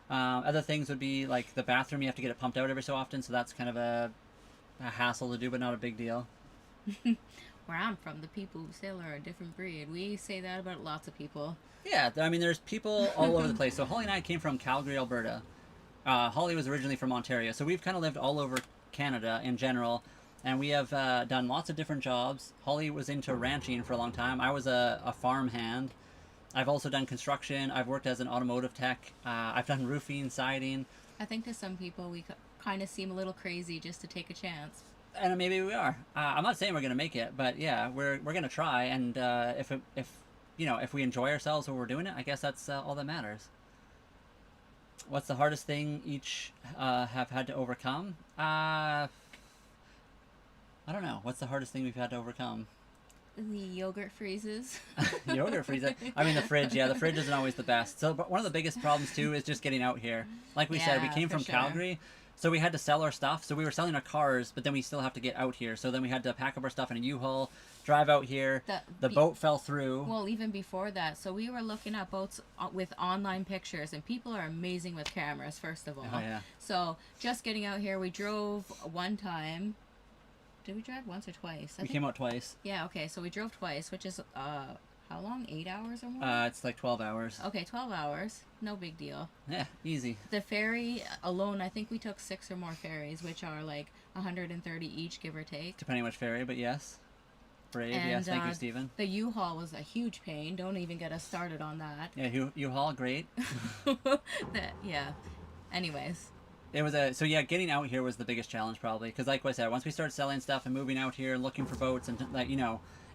Other things would be like the bathroom. You have to get it pumped out every so often, so that's kind of a hassle to do, but not a big deal.
Where I'm from, the people who sail are a different breed. We say that about lots of people.
Yeah, I mean, there's people all over the place. So Holly and I came from Calgary, Alberta. Holly was originally from Ontario, so we've kind of lived all over Canada in general, and we have done lots of different jobs. Holly was into ranching for a long time. I was a farm hand. I've also done construction. I've worked as an automotive tech. I've done roofing, siding.
I think to some people we kind of seem a little crazy just to take a chance.
And maybe we are. I'm not saying we're going to make it, but yeah, we're going to try. And if we enjoy ourselves while we're doing it, I guess that's all that matters. What's the hardest thing each have had to overcome? I don't know. What's the hardest thing we've had to overcome?
The yogurt freezes.
Yogurt freezes. I mean, the fridge. Yeah, the fridge isn't always the best. So one of the biggest problems, too, is just getting out here. Like we said, we came from Calgary, so we had to sell our stuff. So we were selling our cars, but then we still have to get out here. So then we had to pack up our stuff in a U-Haul, drive out here. The boat fell through.
Well, even before that. So we were looking at boats with online pictures, and people are amazing with cameras, first of all.
Oh, yeah.
So just getting out here, we drove one time. Did we drive once or twice?
We came out twice.
Yeah, okay. So we drove twice, which is, how long? 8 hours or more?
It's like 12 hours.
Okay, 12 hours. No big deal.
Yeah, easy.
The ferry alone, I think we took 6 or more ferries, which are like 130 each, give or take.
Depending which ferry, but yes. Brave, yes. Thank you, Stephen.
The U-Haul was a huge pain. Don't even get us started on that.
Yeah, U-Haul, great.
Yeah. Anyways.
It was getting out here was the biggest challenge probably, because like I said, once we start selling stuff and moving out here and looking for boats and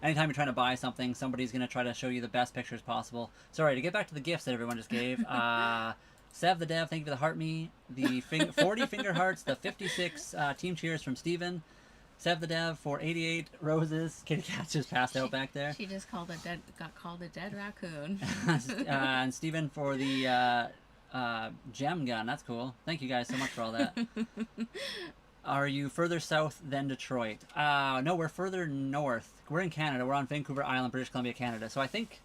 anytime you're trying to buy something, somebody's going to try to show you the best pictures possible. Sorry, to get back to the gifts that everyone just gave, Sev the Dev, thank you for the heart me, the 40 finger hearts, the 56 team cheers from Steven, Sev the Dev for 88 roses. Kitty Cat's just passed out back there.
She just got called a dead raccoon.
And Steven for the gem gun. That's cool. Thank you guys so much for all that. Are you further south than Detroit? No, we're further north. We're in Canada. We're on Vancouver Island, British Columbia, Canada. So I think,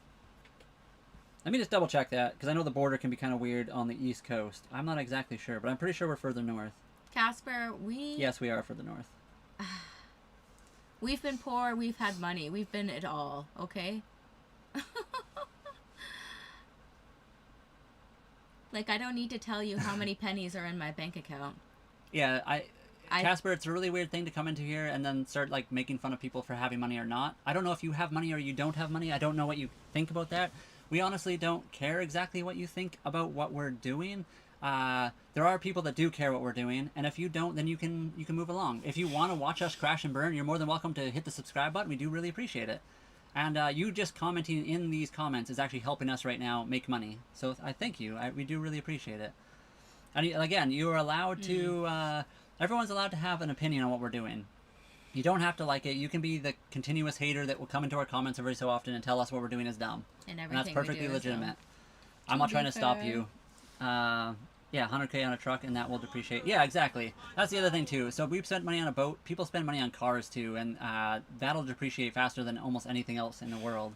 let me just double check that, because I know the border can be kind of weird on the east coast. I'm not exactly sure, but I'm pretty sure we're further north.
Casper,
Yes, we are further north.
We've been poor, we've had money, we've been it all, okay? Like, I don't need to tell you how many pennies are in my bank account.
Yeah, Casper, it's a really weird thing to come into here and then start, like, making fun of people for having money or not. I don't know if you have money or you don't have money. I don't know what you think about that. We honestly don't care exactly what you think about what we're doing. There are people that do care what we're doing, and if you don't, then you can move along. If you want to watch us crash and burn, you're more than welcome to hit the subscribe button. We do really appreciate it. And you just commenting in these comments is actually helping us right now make money. So I thank you. We do really appreciate it. And again, you are allowed to, everyone's allowed to have an opinion on what we're doing. You don't have to like it. You can be the continuous hater that will come into our comments every so often and tell us what we're doing is dumb.
And
that's perfectly legitimate. I'm
To
not
be
trying to stop
fair.
you. Yeah, 100K on a truck, and that will depreciate. Yeah, exactly. That's the other thing too. So we've spent money on a boat. People spend money on cars too, and that'll depreciate faster than almost anything else in the world.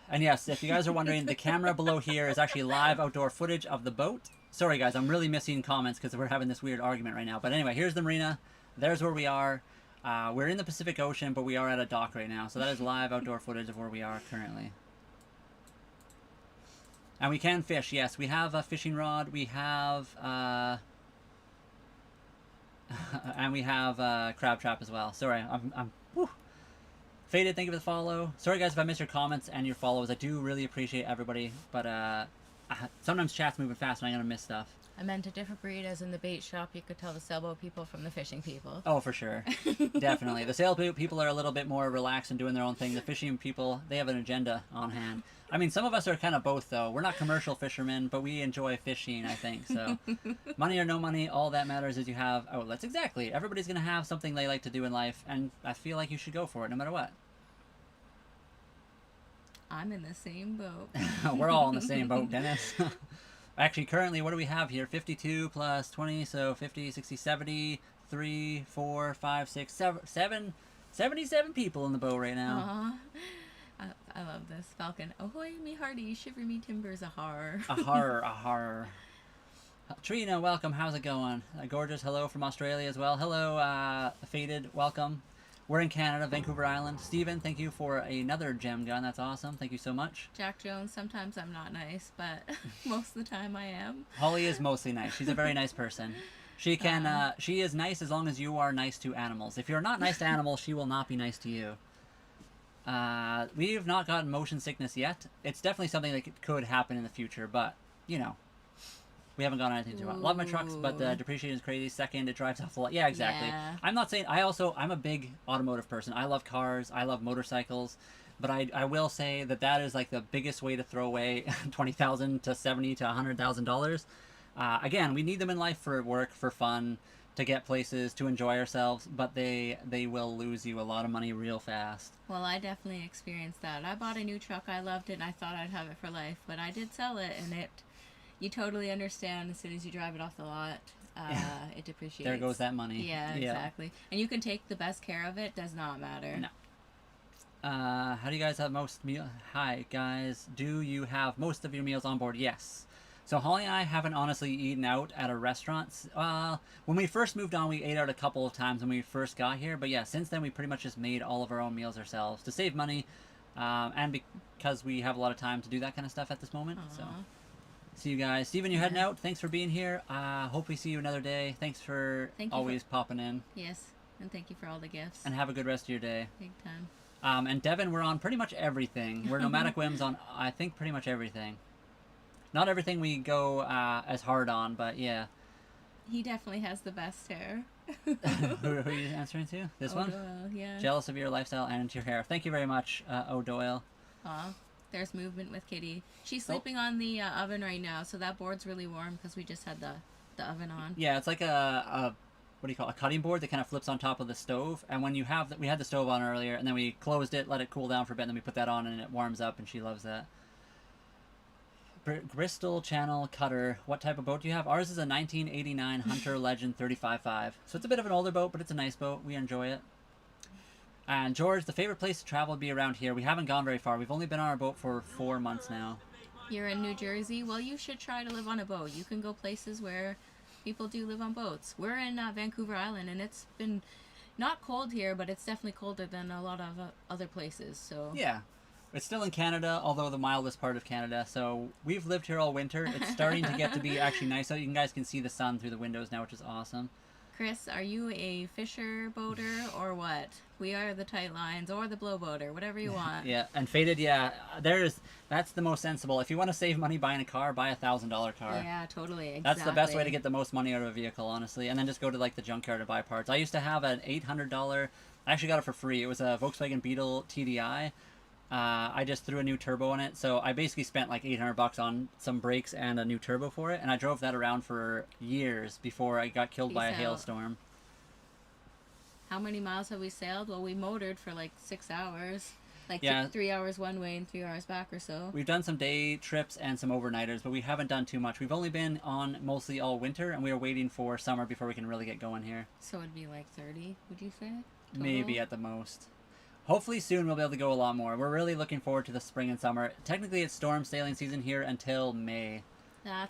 And yes, if you guys are wondering, the camera below here is actually live outdoor footage of the boat. Sorry guys, I'm really missing comments because we're having this weird argument right now. But anyway, here's the marina. There's where we are. We're in the Pacific Ocean, but we are at a dock right now. So that is live outdoor footage of where we are currently. And we can fish, yes. We have a fishing rod. We have... and we have a crab trap as well. Sorry, I'm whew. Faded, thank you for the follow. Sorry guys if I missed your comments and your follows. I do really appreciate everybody. But sometimes chat's moving fast and I'm going to miss stuff.
I meant a different breed, as in the bait shop. You could tell the sailboat people from the fishing people.
Oh, for sure. Definitely. The sailboat people are a little bit more relaxed and doing their own thing. The fishing people, they have an agenda on hand. I mean, some of us are kind of both, though. We're not commercial fishermen, but we enjoy fishing, I think. So, money or no money, all that matters is you have outlets. Exactly. Everybody's going to have something they like to do in life, and I feel like you should go for it no matter what.
I'm in the same boat.
We're all in the same boat, Dennis. Actually, currently, what do we have here? 52 plus 20, so 50, 60, 70, 3, 4, 5, 6, 7, 77 people in the boat right now.
I love this. Falcon. Ahoy, me hearty, shiver me timbers, ahar.
Ahar, ahar. Trina, welcome. How's it going? Gorgeous, hello from Australia as well. Hello, Faded, welcome. We're in Canada, Vancouver Island. Steven, thank you for another gem gun. That's awesome. Thank you so much.
Jack Jones, sometimes I'm not nice, but most of the time I am.
Holly is mostly nice. She's a very nice person. She can, she is nice as long as you are nice to animals. If you're not nice to animals, she will not be nice to you. We've not gotten motion sickness yet. It's definitely something that could happen in the future, but, you know. We haven't gone anything too much. Love my trucks, but the depreciation is crazy. Second, it drives off a lot. Yeah, exactly.
Yeah.
I'm not saying... I'm a big automotive person. I love cars. I love motorcycles. But I will say that is like the biggest way to throw away $20,000 to $70,000 to $100,000. Again, we need them in life for work, for fun, to get places, to enjoy ourselves. But they will lose you a lot of money real fast.
Well, I definitely experienced that. I bought a new truck. I loved it, and I thought I'd have it for life. But I did sell it, and it... You totally understand as soon as you drive it off the lot, it depreciates.
There goes that money.
Yeah, exactly. And you can take the best care of it. Does not matter.
No. How do you guys have most meal? Hi guys, do you have most of your meals on board? Yes. So Holly and I haven't honestly eaten out at a restaurant. When we first moved on, we ate out a couple of times when we first got here. But yeah, since then we pretty much just made all of our own meals ourselves to save money, and because we have a lot of time to do that kind of stuff at this moment.
Aww.
So. See you guys. Steven, you're heading out. Thanks for being here. Hope we see you another day. Thanks for always popping in.
Yes, and thank you for all the gifts.
And have a good rest of your day.
Big time.
And Devin, we're on pretty much everything. We're Nomadic Whims on, I think, pretty much everything. Not everything we go as hard on, but yeah.
He definitely has the best hair.
Who are you answering to? This one?
O'Doyle, yeah.
Jealous of your lifestyle and your hair. Thank you very much, O'Doyle.
Aw. There's movement with Kitty. She's sleeping on the oven right now, so that board's really warm because we just had the oven on.
Yeah, it's like a what do you call it? A cutting board that kind of flips on top of the stove. And when you have we had the stove on earlier, and then we closed it, let it cool down for a bit, and then we put that on, and it warms up, and she loves that. Bristol Channel Cutter. What type of boat do you have? Ours is a 1989 Hunter Legend 35.5. So it's a bit of an older boat, but it's a nice boat. We enjoy it. And George, the favorite place to travel would be around here. We haven't gone very far. We've only been on our boat for 4 months now.
You're in New Jersey? Well, you should try to live on a boat. You can go places where people do live on boats. We're in Vancouver Island, and it's been not cold here, but it's definitely colder than a lot of other places. So
yeah. It's still in Canada, although the mildest part of Canada. So we've lived here all winter. It's starting to get to be actually nice. So you guys can see the sun through the windows now, which is awesome.
Chris, are you a fisher boater or what? We are the tight lines or the blow boater, whatever you want.
Yeah, and Faded, yeah, that's the most sensible. If you want to save money buying a car, buy $1,000 car.
Yeah, totally. Exactly.
That's the best way to get the most money out of a vehicle, honestly. And then just go to like the junkyard to buy parts. I used to have an $800. I actually got it for free. It was a Volkswagen Beetle TDI. I just threw a new turbo in it, so I basically spent like $800 on some brakes and a new turbo for it, and I drove that around for years before I got killed by a hailstorm.
How many miles have we sailed? Well, we motored for like 6 hours. Like
Yeah.
3 hours one way and 3 hours back or so.
We've done some day trips and some overnighters, but we haven't done too much. We've only been on mostly all winter, and we are waiting for summer before we can really get going here.
So it'd be like 30, would you say? Total?
Maybe at the most. Hopefully soon we'll be able to go a lot more. We're really looking forward to the spring and summer. Technically it's storm sailing season here until May.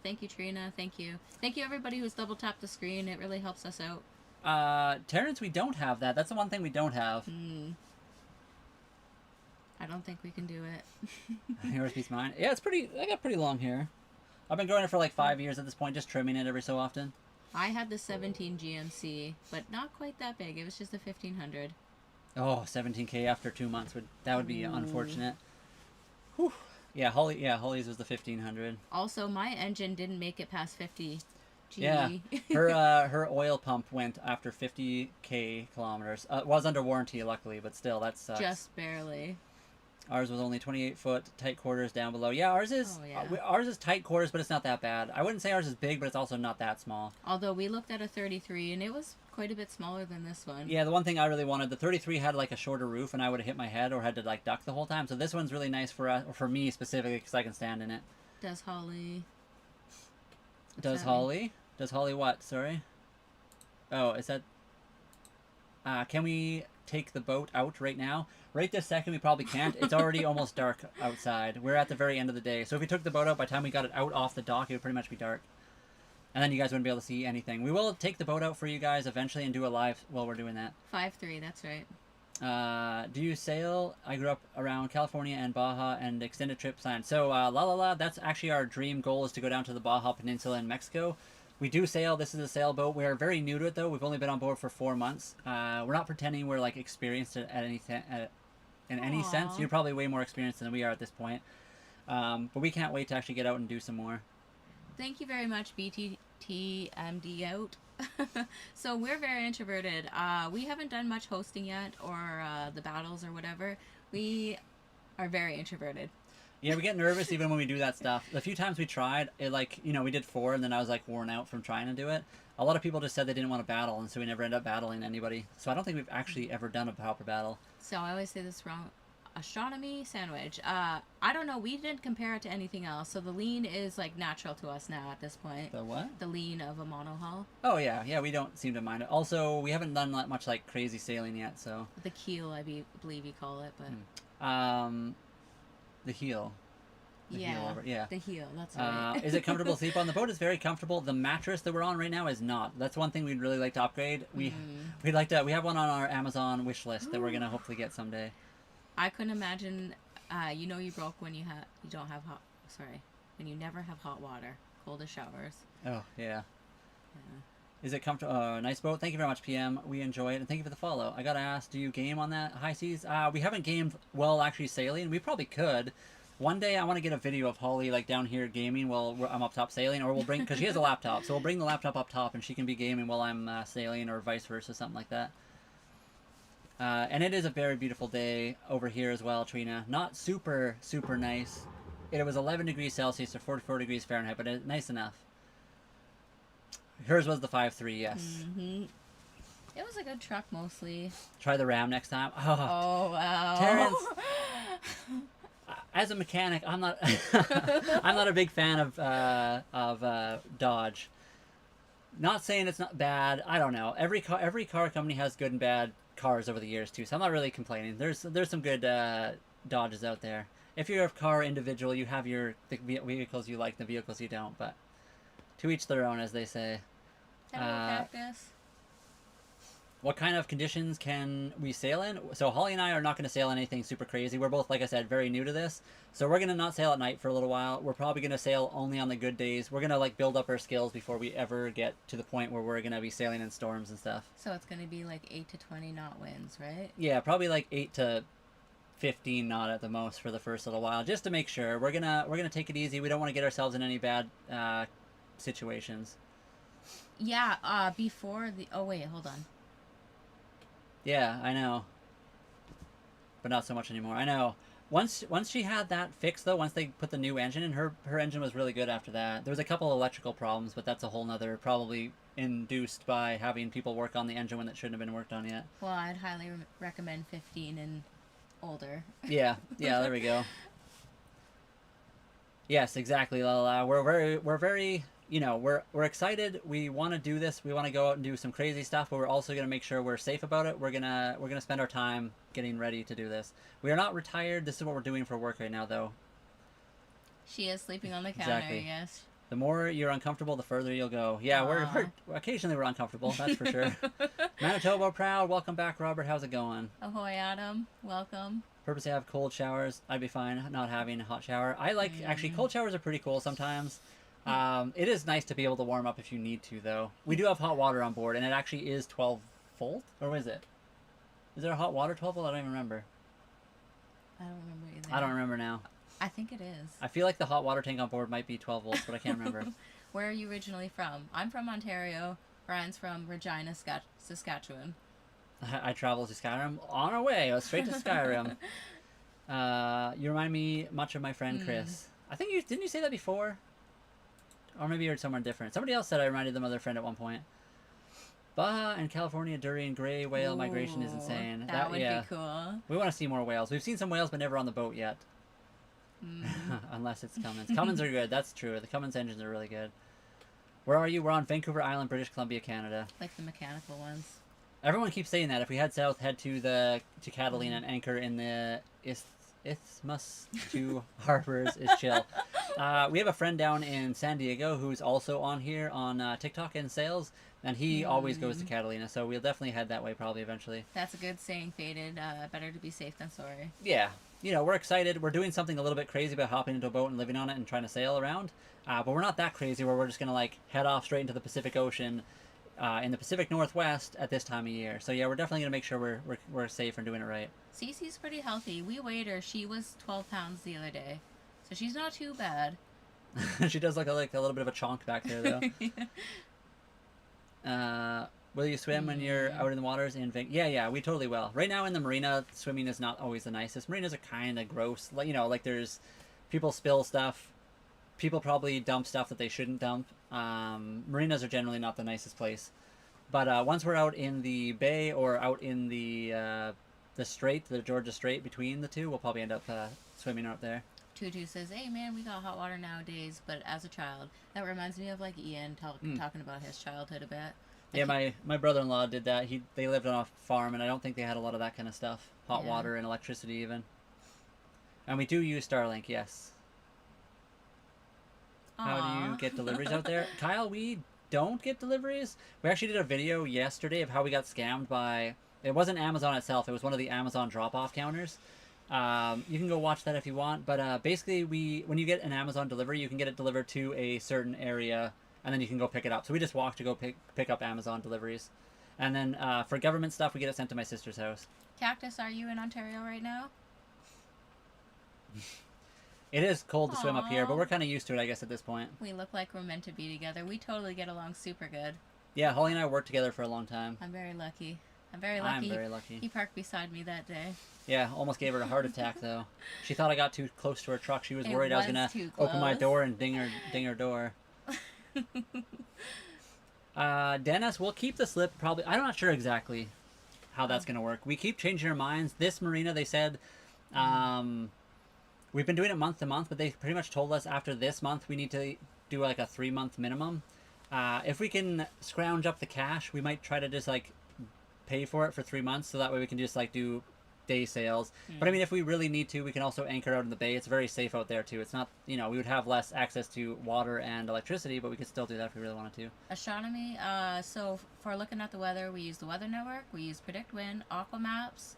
Thank you, Trina. Thank you. Thank you, everybody who's double tapped the screen. It really helps us out.
Terrence, we don't have that. That's the one thing we don't have.
I don't think we can do it.
Yours beats mine. Yeah, it's pretty. I got pretty long hair. I've been growing it for like 5 years at this point, just trimming it every so often.
I had the 17 GMC, but not quite that big. It was just a 1500.
Oh, 17K after 2 months would be unfortunate. Whew. Yeah, Holly's was the 1500.
Also, my engine didn't make it past 50. Gee.
Yeah, her oil pump went after 50K kilometers. It was under warranty, luckily, but still, that sucks.
Just barely.
Ours was only 28 foot, tight quarters down below. Yeah, ours is ours is tight quarters, but it's not that bad. I wouldn't say ours is big, but it's also not that small.
Although we looked at a 33, and it was quite a bit smaller than this one.
Yeah, the one thing I really wanted, the 33 had like a shorter roof, and I would have hit my head or had to like duck the whole time. So this one's really nice for us, or for me specifically, because I can stand in it.
Does Holly?
Does Holly? Does Holly what? Sorry. Oh, is that? Can we take the boat out right now? Right this second, we probably can't. It's already almost dark outside. We're at the very end of the day. So if we took the boat out, by the time we got it out off the dock, it would pretty much be dark. And then you guys wouldn't be able to see anything. We will take the boat out for you guys eventually and do a live while we're doing that.
5-3, that's right.
Do you sail? I grew up around California and Baja and extended trip planned. So, that's actually our dream goal, is to go down to the Baja Peninsula in Mexico. We do sail. This is a sailboat. We're very new to it, though. We've only been on board for 4 months. We're not pretending we're like experienced in any sense. You're probably way more experienced than we are at this point. But we can't wait to actually get out and do some more.
Thank you very much, BTTMD out. So we're very introverted. We haven't done much hosting yet, or the battles or whatever. We are very introverted.
Yeah, we get nervous even when we do that stuff. The few times we tried, we did 4, and then I was like worn out from trying to do it. A lot of people just said they didn't want to battle, and so we never ended up battling anybody. So I don't think we've actually ever done a proper battle.
So I always say this wrong. Astronomy sandwich. I don't know. We didn't compare it to anything else. So the lean is like natural to us now at this point.
The what?
The lean of a monohull.
Oh yeah, we don't seem to mind it. Also, we haven't done that much like crazy sailing yet, so.
The keel, I believe you call it, but.
The heel. The heel,
that's right.
Is it comfortable to sleep on? The boat is very comfortable. The mattress that we're on right now is not. That's one thing we'd really like to upgrade. We have one on our Amazon wish list that we're gonna hopefully get someday.
I couldn't imagine. You broke when you never have hot water, coldest showers.
Oh yeah. Is it comfortable? Nice boat. Thank you very much, PM. We enjoy it, and thank you for the follow. I gotta ask, do you game on that high seas? We haven't gamed while actually sailing. We probably could. One day I want to get a video of Holly like down here gaming while I'm up top sailing, or we'll bring, because she has a laptop, so we'll bring the laptop up top and she can be gaming while I'm sailing, or vice versa, something like that. And it is a very beautiful day over here as well, Trina. Not super, super nice. It was 11 degrees Celsius or 44 degrees Fahrenheit, but it's nice enough. Hers was the 5.3, yes.
Mm-hmm. It was a good truck, mostly.
Try the Ram next time.
Oh wow.
Terrence, as a mechanic, I'm not I'm not a big fan of Dodge. Not saying it's not bad. I don't know. Every car company has good and bad cars over the years too, so I'm not really complaining. There's some good Dodges out there. If you're a car individual, you have the vehicles you like, the vehicles you don't, but to each their own, as they say.
Hello, Cactus.
What kind of conditions can we sail in? So Holly and I are not going to sail anything super crazy. We're both, like I said, very new to this. So we're going to not sail at night for a little while. We're probably going to sail only on the good days. We're going to like build up our skills before we ever get to the point where we're going to be sailing in storms and stuff.
So it's going to be like 8 to 20 knot winds, right?
Yeah, probably like 8 to 15 knot at the most for the first little while, just to make sure. We're gonna take it easy. We don't want to get ourselves in any bad situations.
Yeah, before the... Oh, wait, hold on.
Yeah, I know. But not so much anymore. I know. Once she had that fixed though, once they put the new engine in, her engine was really good after that. There was a couple electrical problems, but that's a whole nother, probably induced by having people work on the engine when it shouldn't have been worked on yet.
Well, I'd highly recommend 15 and older.
Yeah, there we go. Yes, exactly, Lala. We're very, we're excited. We want to do this. We want to go out and do some crazy stuff, but we're also going to make sure we're safe about it. We're gonna spend our time getting ready to do this. We are not retired. This is what we're doing for work right now, though.
She is sleeping on the counter.
Exactly.
Yes.
The more you're uncomfortable, the further you'll go. Yeah, we're occasionally we're uncomfortable. That's for sure. Manitoba proud. Welcome back, Robert. How's it going?
Ahoy, Adam. Welcome.
Purposely have cold showers. I'd be fine not having a hot shower. I like actually cold showers are pretty cool sometimes. It is nice to be able to warm up if you need to, though. We do have hot water on board, and it actually is 12 volt, or is it? Is there a hot water 12 volt? I don't even remember.
I don't remember either.
I don't remember now.
I think it is.
I feel like the hot water tank on board might be 12 volts, but I can't remember.
Where are you originally from? I'm from Ontario. Brian's from Regina, Saskatchewan.
I traveled to Skyrim on our way. Straight to Skyrim. You remind me much of my friend Chris. I think didn't you say that before? Or maybe you're somewhere different. Somebody else said I reminded them of their friend at one point. Baja and California during gray whale migration is insane.
That would be cool.
We want to see more whales. We've seen some whales, but never on the boat yet. Unless it's Cummins. Cummins are good. That's true. The Cummins engines are really good. Where are you? We're on Vancouver Island, British Columbia, Canada.
Like the mechanical ones.
Everyone keeps saying that. If we head south, head to Catalina and anchor in the Isthmus to harbors is chill. We have a friend down in San Diego who's also on here on TikTok and sales, and he always goes to Catalina, so we'll definitely head that way probably eventually.
That's a good saying, Faded. Better to be safe than sorry.
Yeah. We're excited. We're doing something a little bit crazy about hopping into a boat and living on it and trying to sail around, but we're not that crazy where we're just going to head off straight into the Pacific Ocean in the Pacific Northwest at this time of year. So yeah, we're definitely going to make sure we're safe and doing it right.
Cece's pretty healthy. We weighed her. She was 12 pounds the other day. So she's not too bad.
She does look like a little bit of a chonk back there, though. Will you swim when you're out in the waters in Yeah, we totally will. Right now in the marina, swimming is not always the nicest. Marinas are kind of gross. There's people spill stuff. People probably dump stuff that they shouldn't dump. Marinas are generally not the nicest place. But once we're out in the bay or out in the strait, the Georgia Strait between the two, we'll probably end up swimming out there.
Tutu says, hey man, we got hot water nowadays, but as a child. That reminds me of Ian talking about his childhood a bit.
Yeah, my brother-in-law did that. They lived on a farm, and I don't think they had a lot of that kind of stuff. Hot water and electricity even. And we do use Starlink, yes.
Aww.
How do you get deliveries out there? Kyle, we don't get deliveries. We actually did a video yesterday of how we got scammed by... It wasn't Amazon itself. It was one of the Amazon drop-off counters. You can go watch that if you want. But basically, when you get an Amazon delivery, you can get it delivered to a certain area, and then you can go pick it up. So we just walk to go pick up Amazon deliveries. And then for government stuff, we get it sent to my sister's house.
Cactus, are you in Ontario right now?
It is cold to swim up here, but we're kind of used to it, I guess, at this point.
We look like we're meant to be together. We totally get along super good.
Yeah, Holly and I worked together for a long time.
I'm very lucky. I'm very lucky. He parked beside me that day.
Yeah, almost gave her a heart attack, though. She thought I got too close to her truck. She was worried I was going to open my door and ding her door. Dennis, we'll keep the slip probably. I'm not sure exactly how that's going to work. We keep changing our minds. This marina, they said, we've been doing it month to month, but they pretty much told us after this month we need to do a 3-month minimum. If we can scrounge up the cash, we might try to just pay for it for 3 months, so that way we can just do day sales. But I mean, if we really need to, we can also anchor out in the bay. It's very safe out there too. It's not, we would have less access to water and electricity, but we could still do that if we really wanted to.
Astronomy, so for looking at the weather, we use the Weather Network, we use Predict Wind, Aquamaps,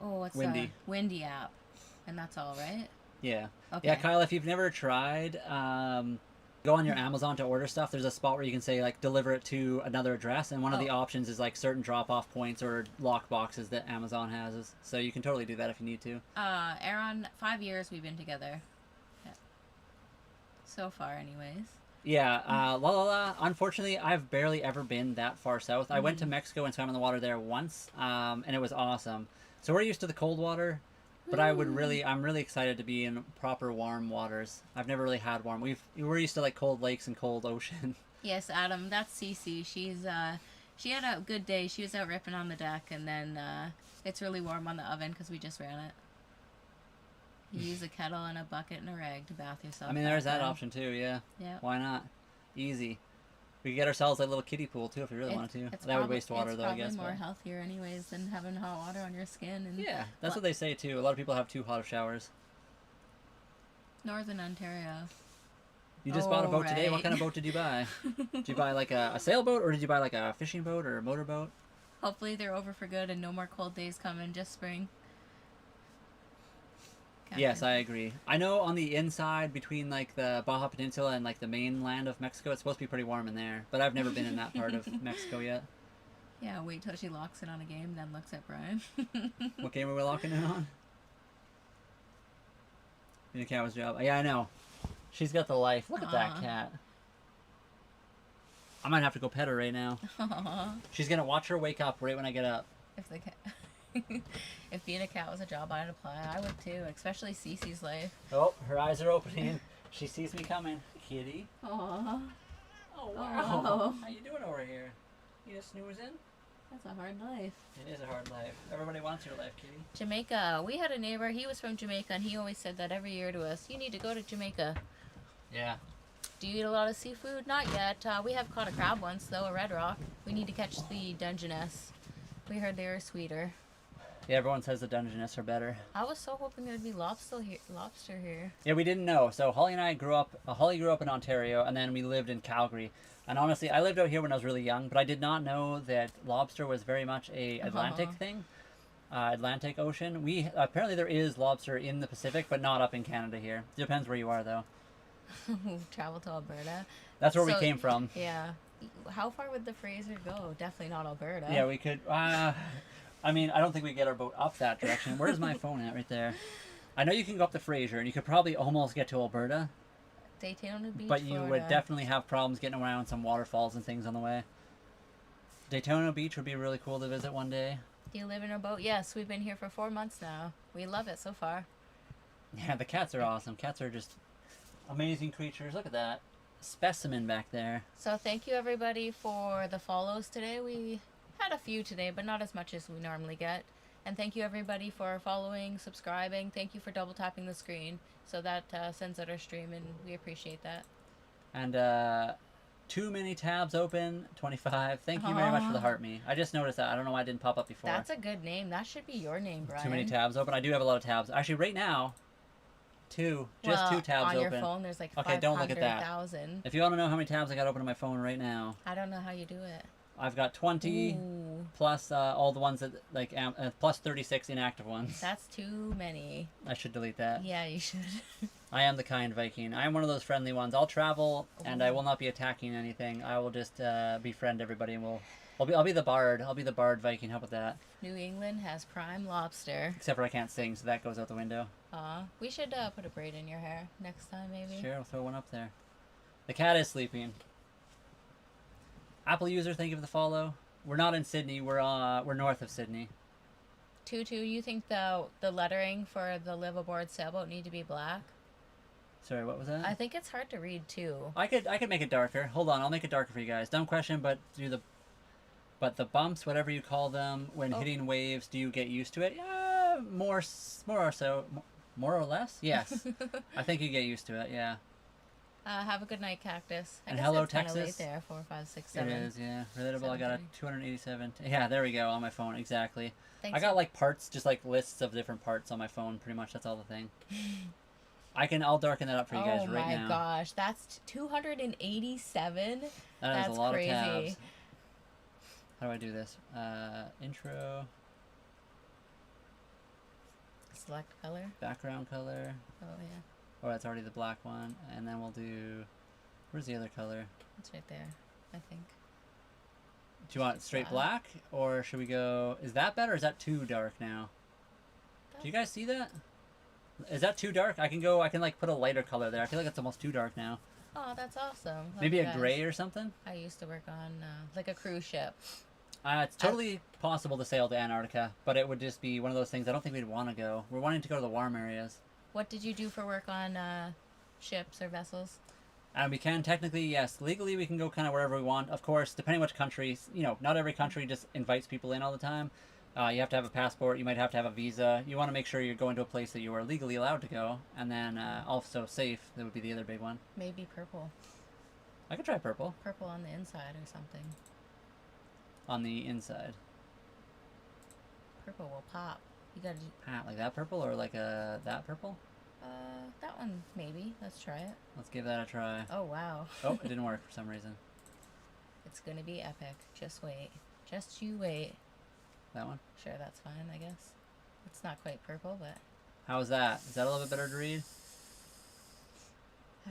what's
Windy.
Windy app, and that's all, right?
Yeah.
Okay.
Yeah, Kyle, if you've never tried, go on your Amazon to order stuff. There's a spot where you can say deliver it to another address, and one of the options is certain drop-off points or lock boxes that Amazon has. So you can totally do that if you need to.
Aaron, 5 years we've been together. Yeah. So far, anyways.
Yeah, unfortunately, I've barely ever been that far south. I went to Mexico and swam in the water there once, and it was awesome. So we're used to the cold water. But I'm really excited to be in proper warm waters. I've never really had warm. We're used to like cold lakes and cold ocean.
Yes, Adam, that's Cece. She had a good day. She was out ripping on the deck, and then it's really warm on the oven because we just ran it. You use a kettle and a bucket and a rag to bath yourself.
I mean, there's that option too. Yeah.
Yeah.
Why not? Easy. We could get ourselves a little kiddie pool too if we really wanted to. That would waste water though, I guess.
It's probably more healthier anyways than having hot water on your skin. And
yeah, that's what they say too. A lot of people have too hot of showers.
Northern Ontario.
You just bought a boat today. What kind of boat did you buy? Did you buy like a sailboat, or did you buy like a fishing boat or a motorboat?
Hopefully they're over for good and no more cold days coming. Just spring.
Yes, I agree. I know on the inside between like the Baja Peninsula and like the mainland of Mexico, it's supposed to be pretty warm in there. But I've never been in that part of Mexico yet.
Yeah, wait till she locks in on a game, then looks at Brian.
What game are we locking in on? In a cow's job. Yeah, I know. She's got the life. Look at that cat. I might have to go pet her right now.
Aww.
She's gonna watch her wake up right when I get up.
If the cat, if being a cat was a job, I'd apply. I would too, especially Cece's life.
Oh, her eyes are opening. She sees me coming. Kitty.
Aww.
Oh wow.
Oh.
How you doing over here? You just snoozing?
That's a hard life.
It is a hard life. Everybody wants your life, Kitty.
Jamaica. We had a neighbor. He was from Jamaica, and he always said that every year to us. You need to go to Jamaica.
Yeah.
Do you eat a lot of seafood? Not yet. We have caught a crab once, though, a red rock. We need to catch the Dungeness. We heard they were sweeter.
Yeah, everyone says the Dungeness are better.
I was so hoping there'd be lobster here.
Yeah, we didn't know. So Holly and I grew up. Holly grew up in Ontario, and then we lived in Calgary. And honestly, I lived out here when I was really young, but I did not know that lobster was very much a Atlantic thing. Atlantic Ocean. We apparently there is lobster in the Pacific, but not up in Canada here. Depends where you are, though.
Travel to Alberta.
That's where we came from.
Yeah. How far would the Fraser go? Definitely not Alberta.
Yeah, we could. I mean, I don't think we get our boat up that direction. Where's my phone at right there? I know you can go up the Fraser, and you could probably almost get to Alberta.
Daytona Beach,
but you
Florida.
would definitely have problems getting around some waterfalls and things on the way. Daytona Beach would be really cool to visit one day.
Do you live in a boat? Yes, we've been here for 4 months now. We love it so far.
Yeah, the cats are awesome. Cats are just amazing creatures. Look at that specimen back there.
So thank you everybody for the follows today. We had a few today, but not as much as we normally get. And thank you everybody for following, subscribing. Thank you for double tapping the screen. So that sends out our stream, and we appreciate that.
And too many tabs open, 25. Thank you very much for the heart me. I just noticed that. I don't know why it didn't pop up before.
That's a good name. That should be your name, Brian.
Too many tabs open. I do have a lot of tabs. Actually, right now, two tabs
on
open.
Your phone, there's like
okay, don't look at that.
500,000.
If you want to know how many tabs I got open on my phone right now.
I don't know how you do it.
I've got 20 plus all the ones that like plus 36 inactive ones.
That's too many.
I should delete that.
Yeah, you should.
I am the kind Viking. I am one of those friendly ones. I'll travel and I will not be attacking anything. I will just befriend everybody, and I'll be the bard. I'll be the bard Viking. How about that?
New England has prime lobster.
Except for I can't sing, so that goes out the window.
We should put a braid in your hair next time, maybe.
Sure, I'll throw one up there. The cat is sleeping. Apple user, thank you for the follow. We're not in Sydney. We're north of Sydney.
Tutu, you think the lettering for the live aboard sailboat need to be black?
Sorry, what was that?
I think it's hard to read too.
I could make it darker. Hold on, I'll make it darker for you guys. Dumb question, but the bumps, whatever you call them, when hitting waves, do you get used to it? Yeah, more or so, more or less. Yes, I think you get used to it. Yeah.
Have a good night, Cactus.
And hello,
it's
Texas.
Late there, 4, 5, 6, 7.
It is, yeah. Relatable. I got a 287. Yeah, there we go on my phone. Exactly.
Thanks.
I got like parts, just like lists of different parts on my phone. Pretty much, that's all the thing. I'll darken that up for you guys right now.
Oh my gosh, that's 287.
That's a lot
crazy.
of tabs. How do I do this? Intro.
Select color.
Background color.
Oh yeah.
Oh, that's already the black one. And then we'll do... Where's the other color?
It's right there, I think.
Do you want straight black? Or should we go... Is that better or is that too dark now? Do you guys see that? Is that too dark? I can like put a lighter color there. I feel like it's almost too dark now.
Oh, that's awesome.
Maybe a gray or something?
I used to work on like a cruise ship.
It's totally possible to sail to Antarctica, but it would just be one of those things I don't think we'd want to go. We're wanting to go to the warm areas.
What did you do for work on ships or vessels?
And we can technically, yes, legally we can go kind of wherever we want. Of course, depending which country, not every country just invites people in all the time. You have to have a passport. You might have to have a visa. You want to make sure you're going to a place that you are legally allowed to go, and then also safe. That would be the other big one.
Maybe purple.
I could try purple.
Purple on the inside or something.
On the inside.
Purple will pop. You gotta do...
Like that purple or like that purple?
That one maybe. Let's try it.
Let's give that a try.
Oh wow.
Oh, it didn't work for some reason.
It's gonna be epic. Just wait. Just you wait.
That one?
Sure, that's fine, I guess. It's not quite purple, but...
How is that? Is that a little bit better to read?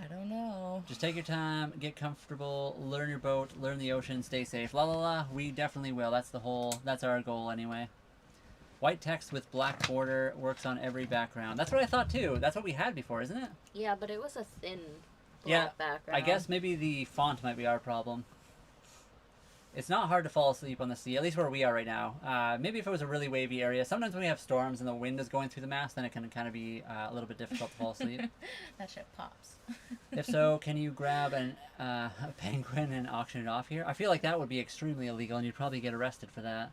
I don't know.
Just take your time, get comfortable, learn your boat, learn the ocean, stay safe. La la la, we definitely will. That's our goal anyway. White text with black border works on every background. That's what I thought too. That's what we had before, isn't it?
Yeah, but it was a thin black background.
I guess maybe the font might be our problem. It's not hard to fall asleep on the sea, at least where we are right now. Maybe if it was a really wavy area. Sometimes when we have storms and the wind is going through the mast, then it can kind of be a little bit difficult to fall asleep.
That shit pops.
If so, can you grab a penguin and auction it off here? I feel like that would be extremely illegal, and you'd probably get arrested for that.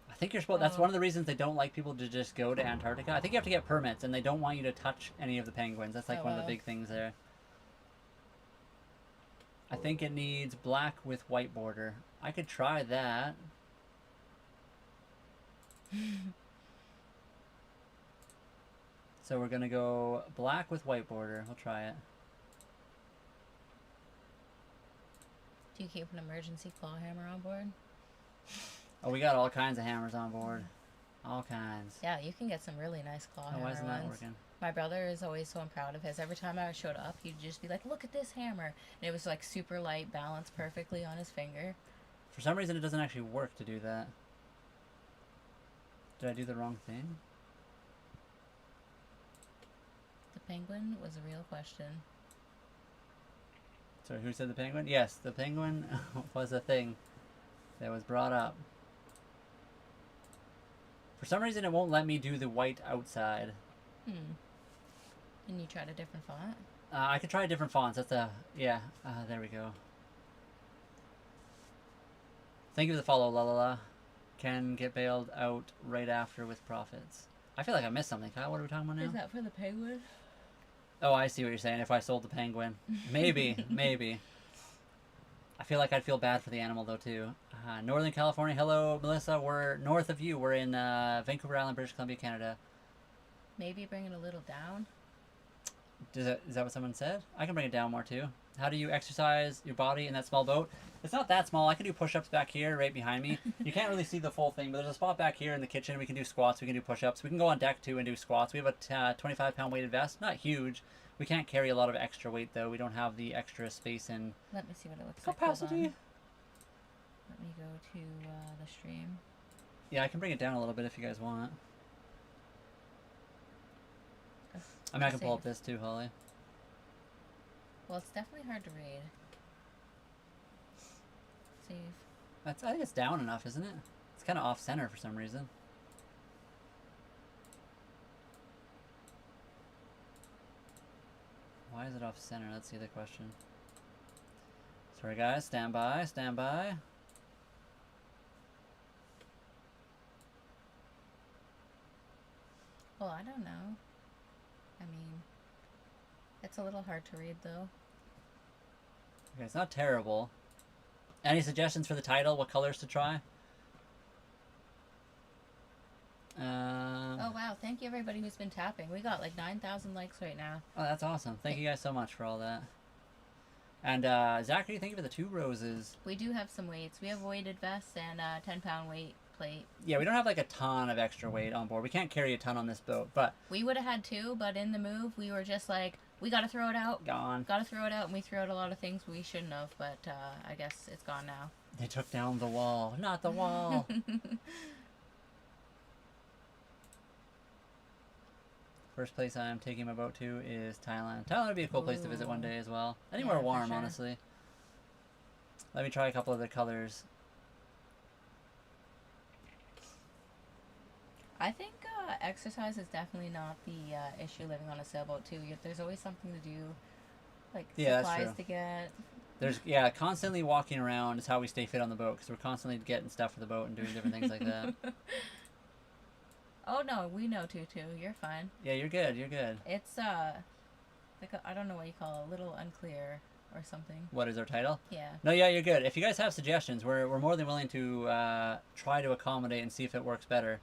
I think you're supposed. That's one of the reasons they don't like people to just go to Antarctica. I think you have to get permits, and they don't want you to touch any of the penguins. That's like one of the big things there. I think it needs black with white border. I could try that. So we're gonna go black with white border. We'll try it.
Do you keep an emergency claw hammer on board?
Oh, we got all kinds of hammers on board. All kinds.
Yeah, you can get some really nice claw hammer
why isn't that
ones.
working?
My brother is always so proud of his. Every time I showed up, he'd just be like, look at this hammer. And it was like super light, balanced perfectly on his finger.
For some reason, it doesn't actually work to do that. Did I do the wrong thing?
The penguin was a real question.
Sorry, who said the penguin? Yes, the penguin was a thing that was brought up. For some reason, it won't let me do the white outside.
Can you try a different font?
I could try different fonts. That's there we go. Thank you for the follow, la la la. Can get bailed out right after with profits. I feel like I missed something. Kyle, what are we talking about now?
Is that for the penguin?
Oh, I see what you're saying. If I sold the penguin. Maybe, maybe. I feel like I'd feel bad for the animal, though, too. Northern California. Hello, Melissa. We're north of you. We're in Vancouver Island, British Columbia, Canada.
Maybe bring it a little down?
Is that what someone said? I can bring it down more, too. How do you exercise your body in that small boat? It's not that small. I can do push-ups back here, right behind me. You can't really see the full thing, but there's a spot back here in the kitchen. We can do squats. We can do push-ups. We can go on deck, too, and do squats. We have a 25-pound weighted vest. Not huge. We can't carry a lot of extra weight, though. We don't have the extra space in
Let me see what it looks
capacity.
like. Let me go to the stream.
Yeah, I can bring it down a little bit if you guys want. I mean, I can pull up this, too, Holly.
Well, it's definitely hard to read. Save.
I think it's down enough, isn't it? It's kind of off-center for some reason. Why is it off-center? That's the other question. Sorry, guys. Stand by. Stand by.
Well, I don't know. I mean, it's a little hard to read, though.
Okay, it's not terrible. Any suggestions for the title? What colors to try?
Oh, wow. Thank you, everybody who's been tapping. We got like 9,000 likes right now.
Oh, that's awesome. Thank you guys so much for all that. And Zachary, thank you for the 2 roses.
We do have some weights. We have a weighted vest and a 10-pound weight plate.
Yeah, we don't have like a ton of extra weight on board. We can't carry a ton on this boat, but...
We would have had 2, but in the move, we were just like, we gotta throw it out.
Gone.
Gotta throw it out, and we threw out a lot of things we shouldn't have, but I guess it's gone now.
They took down the wall. Not the wall. First place I'm taking my boat to is Thailand. Thailand would be a cool place to visit one day as well. Anywhere
Yeah, for
warm,
sure.
honestly. Let me try a couple of the colors.
I think exercise is definitely not the issue living on a sailboat too. There's always something to do, like
Yeah, that's
supplies
true.
to get.
There's constantly walking around is how we stay fit on the boat because we're constantly getting stuff for the boat and doing different things like that.
Oh no, we know Tutu. You're fine.
Yeah, you're good. You're good.
It's like I don't know what you call it, a little unclear or something.
What is our title?
Yeah.
No, yeah, you're good. If you guys have suggestions, we're more than willing to try to accommodate and see if it works better.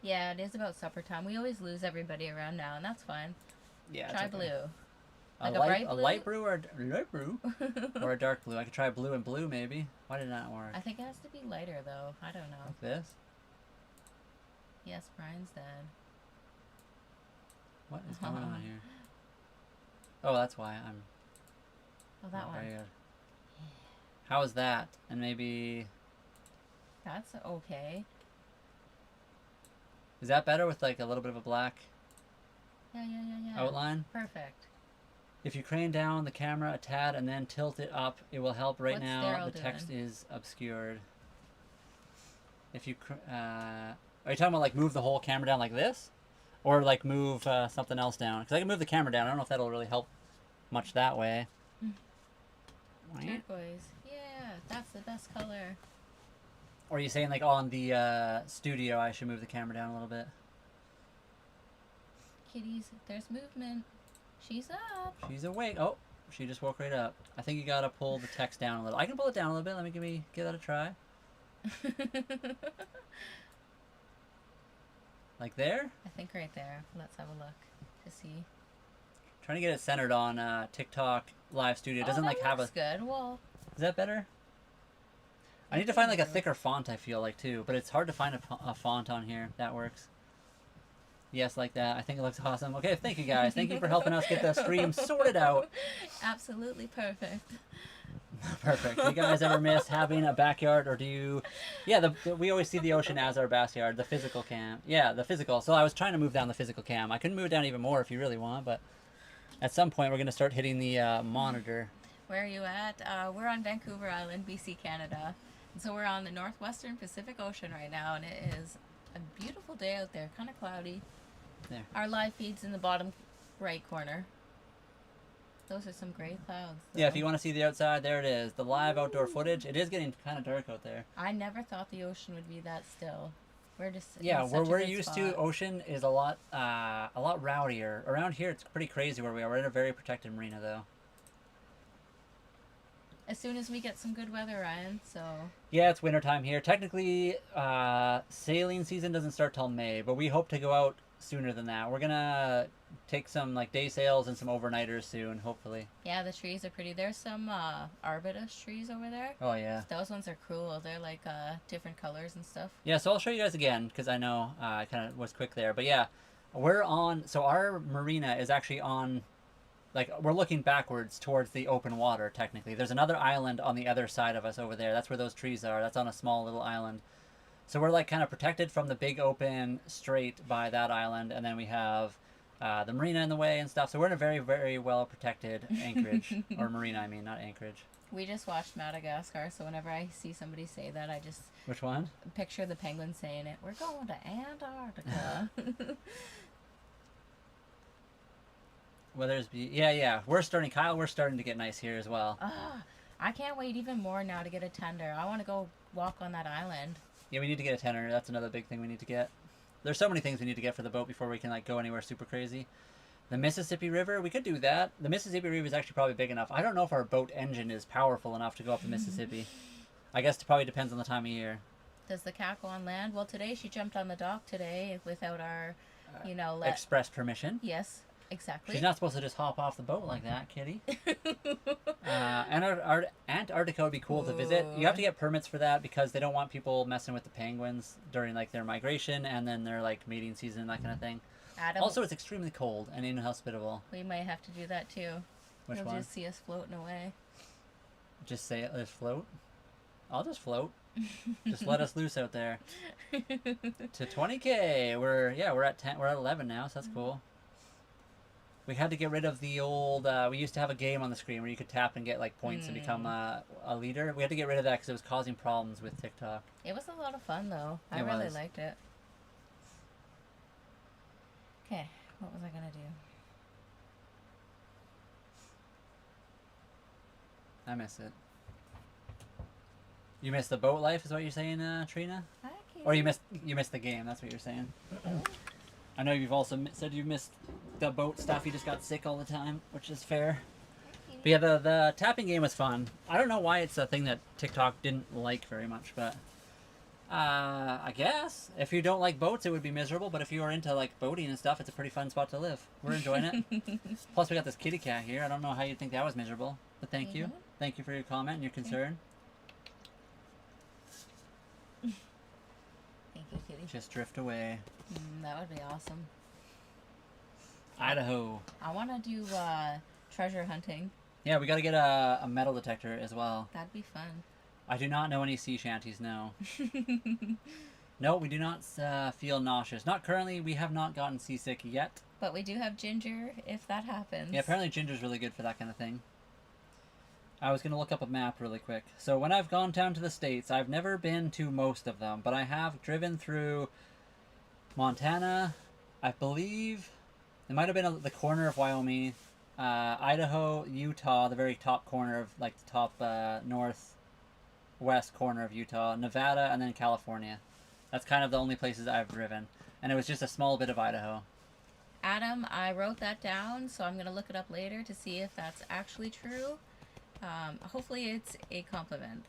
Yeah, it is about supper time. We always lose everybody around now, and that's fine.
Yeah.
Try
it's okay.
blue.
A
Like a
light,
bright
a
blue?
light brew or a light brew or a dark blue. I could try blue and blue maybe. Why did that work?
I think it has to be lighter though. I don't know.
Like this?
Yes, Brian's dead.
What is going on here? Oh, that's why I'm.
Oh, that one.
Very good. How is that? And maybe
That's okay.
is that better with like a little bit of a black
Yeah.
outline?
Perfect.
If you crane down the camera a tad and then tilt it up, it will help. Right
What's
now,
Daryl
the text
doing?
is obscured. If you, are you talking about like move the whole camera down like this, or like move something else down? Because I can move the camera down. I don't know if that'll really help much that way.
Turquoise. Yeah, that's the best color.
Or are you saying like on the studio, I should move the camera down a little bit?
Kitties, there's movement. She's up.
She's awake. Oh, she just woke right up. I think you gotta pull the text down a little. I can pull it down a little bit. Let me give that a try. Like there?
I think right there. Let's have a look to see.
Trying to get it centered on TikTok Live Studio. It doesn't like have a.
good. Well,
Is that better? I need to find like a thicker font. I feel like too, but it's hard to find a font on here that works. Yes, like that. I think it looks awesome. Okay, thank you guys. Thank you for helping us get the stream sorted out.
absolutely perfect.
Perfect. Do you guys ever miss having a backyard, or do you? Yeah, we always see the ocean as our backyard. The physical cam. Yeah, the physical. So I was trying to move down the physical cam. I couldn't move it down even more if you really want, but at some point we're gonna start hitting the monitor.
Where are you at? We're on Vancouver Island, BC, Canada. And so we're on the northwestern Pacific Ocean right now, and it is a beautiful day out there, kind of cloudy.
There.
Our live feed's in the bottom right corner. Those are some gray clouds.
Yeah, if
though.
you want to see the outside, there it is. The live outdoor footage. It is getting kind of dark out there.
I never thought the ocean would be that still. We're just
Yeah,
in
where
such a
we're
good
used
spot.
to, ocean is a lot rowdier. Around here, it's pretty crazy where we are. We're in a very protected marina, though.
As soon as we get some good weather, Ryan. So
Yeah, it's wintertime here. Technically, sailing season doesn't start till May, but we hope to go out sooner than that. We're gonna take some like day sails and some overnighters soon, hopefully.
yeah, the trees are pretty. There's some arbutus trees over there.
Oh yeah.
Those ones are cool. They're like different colors and stuff.
Yeah, so I'll show you guys again because I know I kind of was quick there, but yeah, we're on. So our marina is actually on. Like, we're looking backwards towards the open water, technically. There's another island on the other side of us over there. That's where those trees are. That's on a small little island. So we're, like, kind of protected from the big open strait by that island. And then we have the marina in the way and stuff. So we're in a very, very well-protected anchorage. Or marina, I mean, not anchorage.
We just watched Madagascar, so whenever I see somebody say that, I just
Which one?
picture the penguin saying it. We're going to Antarctica.
Weather's yeah. We're starting to get nice here as well.
I can't wait even more now to get a tender. I want to go walk on that island.
Yeah, we need to get a tenor. That's another big thing we need to get. There's so many things we need to get for the boat before we can like go anywhere super crazy. The Mississippi River, we could do that. The Mississippi River is actually probably big enough. I don't know if our boat engine is powerful enough to go up the Mississippi. I guess it probably depends on the time of year.
Does the cat go on land? Well, today she jumped on the dock today without our,
Express permission.
Yes, exactly.
She's not supposed to just hop off the boat like that, kitty. And our Antarctica would be cool to visit. You have to get permits for that because they don't want people messing with the penguins during like their migration and then their like mating season, that kind of thing.
Adam,
Also, it's extremely cold and inhospitable.
we might have to do that too.
Which
You'll
one?
just see us floating away.
Just say let's float. I'll just float. Just let us loose out there. To 20K. We're at 10. We're at 11 now, so that's cool. We had to get rid of the old. We used to have a game on the screen where you could tap and get like points and become a leader. We had to get rid of that because it was causing problems with TikTok.
It was a lot of fun though. I
It
really
was.
liked it. Okay, what was I gonna do?
I miss it. You missed the boat life, is what you're saying, Trina?
Hi,
Or you missed the game? That's what you're saying. I know you've also said you missed the boat stuff. You just got sick all the time, which is fair. But yeah, the tapping game was fun. I don't know why it's a thing that TikTok didn't like very much, but I guess if you don't like boats, it would be miserable. But if you are into like boating and stuff, it's a pretty fun spot to live. We're enjoying it. Plus, we got this kitty cat here. I don't know how you'd think that was miserable, but thank you. Thank you for your comment and your concern.
Thank you, kitty.
Just drift away.
That would be awesome.
Idaho.
I want to do treasure hunting.
Yeah, we got to get a metal detector as well.
That'd be fun.
I do not know any sea shanties, no. No, we do not feel nauseous. Not currently. We have not gotten seasick yet.
But we do have ginger if that happens.
Yeah, apparently ginger's really good for that kind of thing. I was going to look up a map really quick. So when I've gone down to the States, I've never been to most of them, but I have driven through Montana, I believe. It might have been the corner of Wyoming, Idaho, Utah, the very top corner of, like, the top northwest corner of Utah, Nevada, and then California. That's kind of the only places I've driven. And it was just a small bit of Idaho.
Adam, I wrote that down, so I'm going to look it up later to see if that's actually true. Hopefully it's a compliment.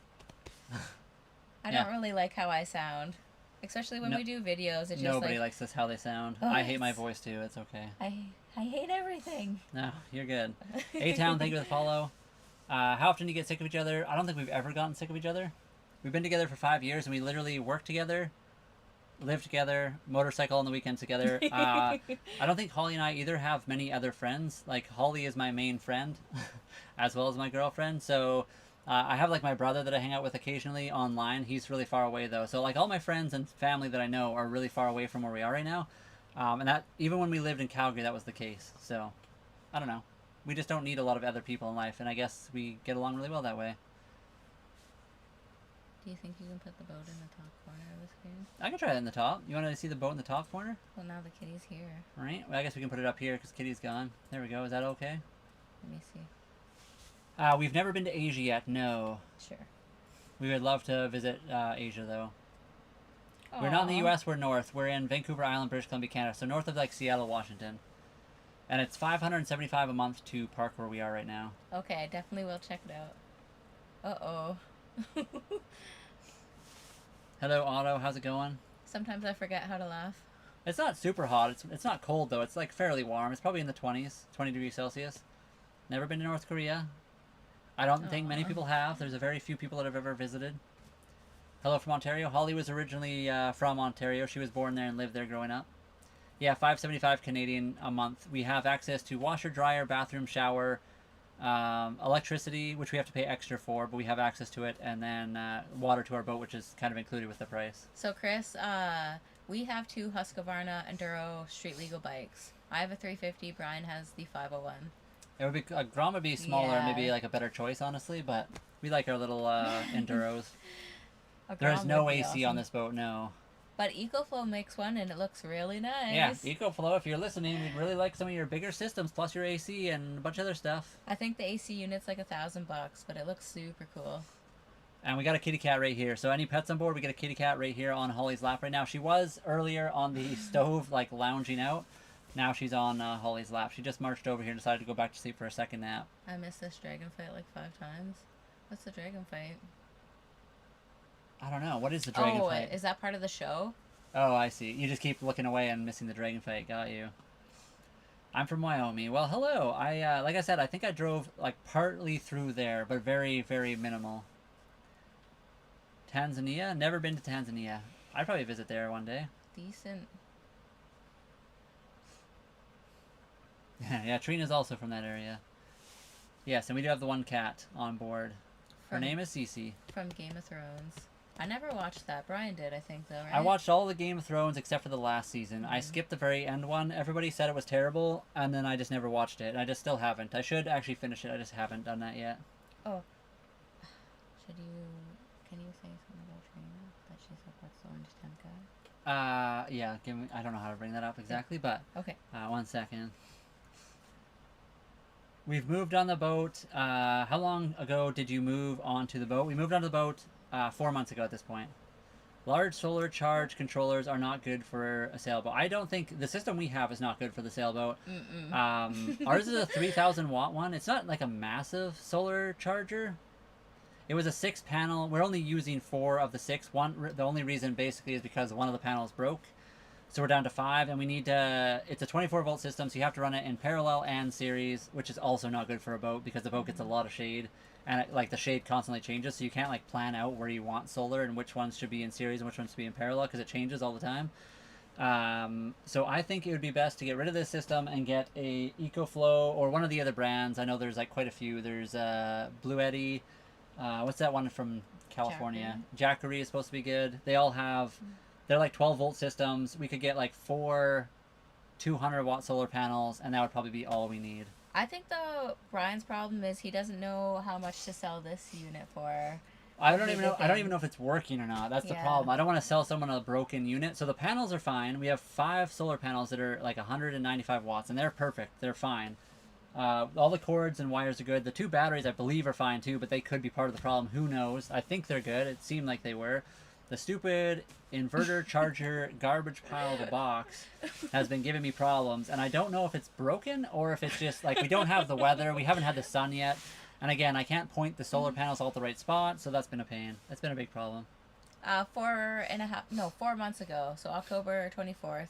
I don't really like how I sound. Especially when we do videos. It's
Nobody
just
likes this how they sound.
Oh,
I hate my voice too. It's okay.
I hate everything.
No, you're good. A-Town, thank you for the follow. How often do you get sick of each other? I don't think we've ever gotten sick of each other. We've been together for 5 years, and we literally work together, live together, motorcycle on the weekends together. I don't think Holly and I either have many other friends. Like, Holly is my main friend, as well as my girlfriend. So I have, like, my brother that I hang out with occasionally online. He's really far away, though. So, like, all my friends and family that I know are really far away from where we are right now. And that, even when we lived in Calgary, that was the case. So, I don't know. We just don't need a lot of other people in life, and I guess we get along really well that way.
Do you think you can put the boat in the top corner of the screen?
I can try it in the top. You want to see the boat in the top corner?
Well, now the kitty's here.
All right. Well, I guess we can put it up here because Kitty's gone. There we go. Is that okay?
Let me see.
We've never been to Asia yet. No.
Sure.
We would love to visit Asia, though. Aww. We're not in the U.S. We're north. We're in Vancouver Island, British Columbia, Canada. So north of, like, Seattle, Washington. And it's $575 a month to park where we are right now.
Okay, I definitely will check it out. Uh-oh.
Hello, Otto. How's it going?
Sometimes I forget how to laugh.
It's not super hot. It's not cold, though. It's, like, fairly warm. It's probably in the 20s, 20 degrees Celsius. Never been to North Korea. I don't think many people have. There's a very few people that have ever visited. Hello from Ontario. Holly was originally from Ontario. She was born there and lived there growing up. Yeah, $575 Canadian a month. We have access to washer, dryer, bathroom, shower, electricity, which we have to pay extra for, but we have access to it, and then water to our boat, which is kind of included with the price.
So, Chris, we have 2 Husqvarna Enduro street legal bikes. I have a 350. Brian has the 501.
It would be a Grom would be smaller, maybe like a better choice, honestly, but we like our little Enduros. There's no AC on this boat, no.
But EcoFlow makes one, and it looks really nice.
Yeah, EcoFlow, if you're listening, we'd really like some of your bigger systems, plus your AC and a bunch of other stuff.
I think the AC unit's like $1,000, but it looks super cool.
And we got a kitty cat right here. So any pets on board, we get a kitty cat right here on Holly's lap right now. She was earlier on the stove, like, lounging out. Now she's on Holly's lap. She just marched over here and decided to go back to sleep for a second nap.
I missed this dragon fight like 5 times. What's the dragon fight?
I don't know. What is the dragon fight?
Is that part of the show?
Oh, I see. You just keep looking away and missing the dragon fight. Got you. I'm from Wyoming. Well, hello. I like I said, I think I drove like partly through there, but very, very minimal. Tanzania? Never been to Tanzania. I'd probably visit there one day.
Decent.
Yeah, Trina's also from that area. Yes, and we do have the one cat on board. Her name is Cece.
From Game of Thrones. I never watched that. Brian did, I think, though, right?
I watched all the Game of Thrones except for the last season. I skipped the very end one. Everybody said it was terrible, and then I just never watched it. I just still haven't. I should actually finish it. I just haven't done that yet.
Oh. Can you say something about Trina? That she supports the Orange Tent guy?
Yeah, give me, I don't know how to bring that up exactly, but
Okay.
1 second. We've moved on the boat. How long ago did you move onto the boat? We moved onto the boat 4 months ago at this point. Large solar charge controllers are not good for a sailboat. I don't think the system we have is not good for the sailboat. Ours is a 3,000 watt one. It's not like a massive solar charger. It was a 6-panel. We're only using 4 of the 6. The only reason basically is because one of the panels broke. So we're down to 5, and we need to... It's a 24-volt system, so you have to run it in parallel and series, which is also not good for a boat because the boat gets a lot of shade, and the shade constantly changes, so you can't like plan out where you want solar and which ones should be in series and which ones should be in parallel because it changes all the time. So I think it would be best to get rid of this system and get a EcoFlow or one of the other brands. I know there's like quite a few. There's Blue Eddy. What's that one from California? Jackery is supposed to be good. They all have... They're like 12-volt systems. We could get like 4 200-watt solar panels, and that would probably be all we need.
I think though Brian's problem is he doesn't know how much to sell this unit for.
I don't even know if it's working or not. That's the
Yeah.
problem. I don't want to sell someone a broken unit. So the panels are fine. We have 5 solar panels that are like 195 watts, and they're perfect. They're fine. All the cords and wires are good. The 2 batteries, I believe, are fine too, but they could be part of the problem. Who knows? I think they're good. It seemed like they were. The stupid inverter charger garbage pile of a box has been giving me problems, and I don't know if it's broken or if it's just like we don't have the weather. We haven't had the sun yet, and again, I can't point the solar panels all at the right spot, so that's been a pain. That's been a big problem.
4 months ago, so October 24th,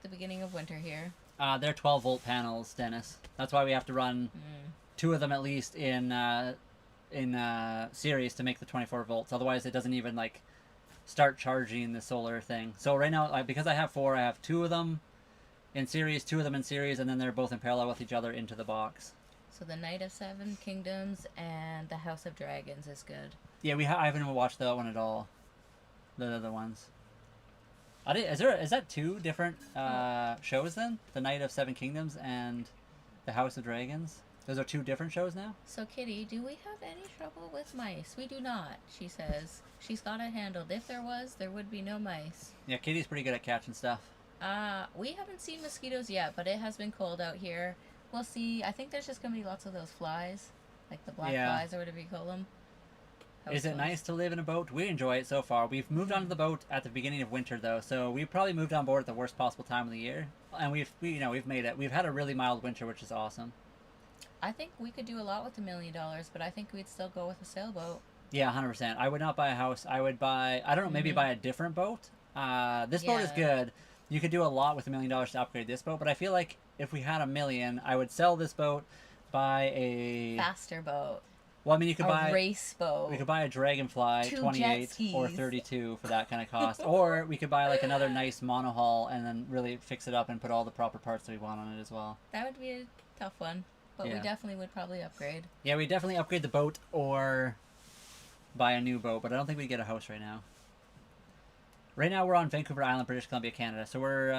the beginning of winter here.
They're 12-volt panels, Dennis. That's why we have to run 2 of them at least in series to make the 24 volts. Otherwise, it doesn't even like start charging the solar thing. So right now, because I have 4, I have 2 of them in series, 2 of them in series, and then they're both in parallel with each other into the box.
So the Knight of 7 Kingdoms and the House of Dragons is good.
Yeah, I haven't even watched that one at all. The other ones. Is that 2 different shows then? The Knight of 7 Kingdoms and the House of Dragons? Those are 2 different shows now?
So Kitty, do we have any trouble with mice? We do not, she says. She's got it handled. If there was, there would be no mice.
Yeah, Kitty's pretty good at catching stuff.
We haven't seen mosquitoes yet, but it has been cold out here. We'll see. I think there's just going to be lots of those flies. Like the black flies or whatever you call them.
Is it nice to live in a boat? We enjoy it so far. We've moved onto the boat at the beginning of winter though, so we probably moved on board at the worst possible time of the year. And we've made it. We've had a really mild winter, which is awesome.
I think we could do a lot with $1 million, but I think we'd still go with a sailboat.
Yeah, 100%. I would not buy a house. I would buy, I don't know, maybe buy a different boat. This boat is good. You could do a lot with $1 million to upgrade this boat, but I feel like if we had $1 million, I would sell this boat, buy a...
faster boat.
Well, I mean, you could buy...
a race boat.
We could buy a Dragonfly
2
28 or 32 for that kind of cost. Or we could buy like another nice monohull and then really fix it up and put all the proper parts that we want on it as well.
That would be a tough one. But we definitely would probably upgrade. Yeah,
we definitely upgrade the boat or buy a new boat, but I don't think we'd get a house right now. Right now we're on Vancouver Island, British Columbia, Canada. So we're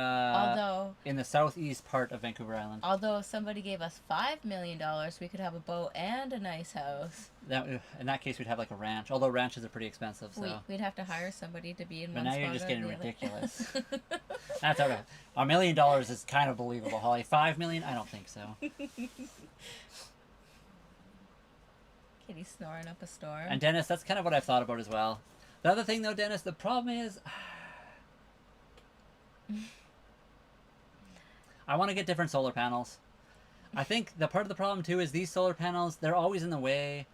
in the southeast part of Vancouver Island.
Although if somebody gave us $5 million, we could have a boat and a nice house.
In that case, we'd have like a ranch. Although ranches are pretty expensive, so
we'd have to hire somebody to be in
but
one spot.
But now you're just getting ridiculous. That's okay. $1 million is kind of believable, Holly. $5 million? I don't think so.
Kitty's snoring up a storm.
And Dennis, that's kind of what I've thought about as well. The other thing, though, Dennis, the problem is... I want to get different solar panels. I think the part of the problem, too, is these solar panels, they're always in the way.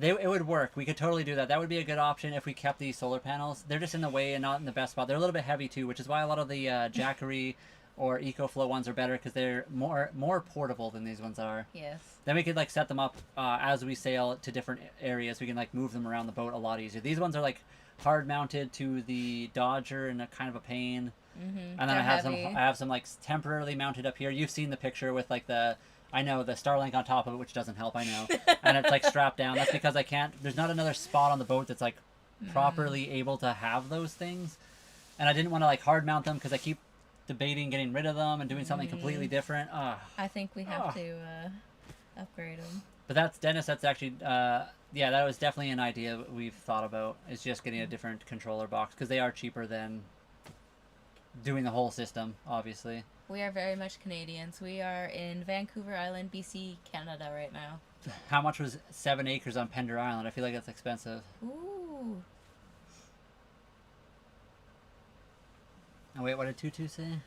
It would work. We could totally do that. That would be a good option if we kept these solar panels. They're just in the way and not in the best spot. They're a little bit heavy, too, which is why a lot of the Jackery or EcoFlow ones are better, because they're more portable than these ones are.
Yes.
Then we could like set them up as we sail to different areas. We can like move them around the boat a lot easier. These ones are like hard mounted to the Dodger and a kind of a pain.
Mm-hmm.
And then I have some like temporarily mounted up here. You've seen the picture with like the Starlink on top of it, which doesn't help, I know. And it's like strapped down. That's because there's not another spot on the boat that's like properly able to have those things. And I didn't want to like hard mount them because I keep debating getting rid of them and doing something completely different.
I think we have to upgrade them.
But that's Dennis. That's actually Yeah, that was definitely an idea we've thought about. Is just getting a different controller box because they are cheaper than doing the whole system, obviously.
We are very much Canadians. We are in Vancouver Island, BC, Canada right now.
How much was 7 acres on Pender Island? I feel like that's expensive.
Ooh.
Oh, wait, what did Tutu say?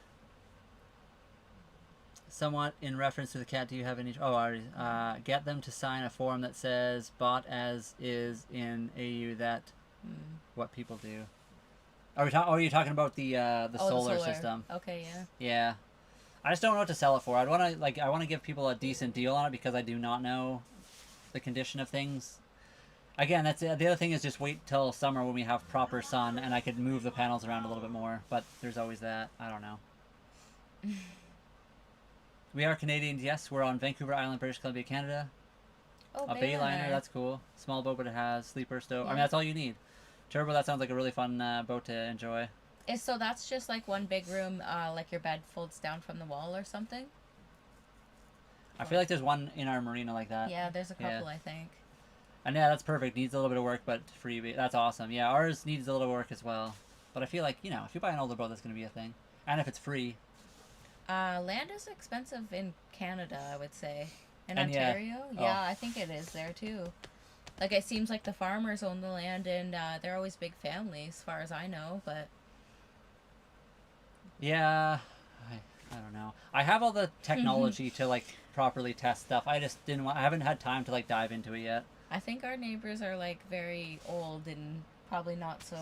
Somewhat in reference to the cat, do you have any... Oh, already. Get them to sign a form that says bought as is in AU that... What people do. Are you talking about the solar system?
Okay, yeah.
Yeah. I just don't know what to sell it for. I want to give people a decent deal on it because I do not know the condition of things. Again, that's the other thing is just wait till summer when we have proper sun and I could move the panels around a little bit more. But there's always that. I don't know. We are Canadians, yes. We're on Vancouver Island, British Columbia, Canada.
Oh,
A Bayliner, that's cool. Small boat, but it has sleeper stove.
Yeah.
I mean, that's all you need. Turbo, that sounds like a really fun boat to enjoy.
So that's just like one big room, like your bed folds down from the wall or something?
I feel like there's one in our marina like that.
Yeah, there's a couple, I think.
And yeah, that's perfect. Needs a little bit of work, but free. That's awesome. Yeah, ours needs a little work as well. But I feel like, you know, if you buy an older boat, that's going to be a thing. And if it's free.
Land is expensive in Canada, I would say. In
And
Ontario?
yeah.
Yeah, I think it is there too. Like, it seems like the farmers own the land and they're always big families, as far as I know, but...
Yeah, I don't know. I have all the technology to, like, properly test stuff. I just I haven't had time to, like, dive into it yet.
I think our neighbors are, like, very old and probably not so...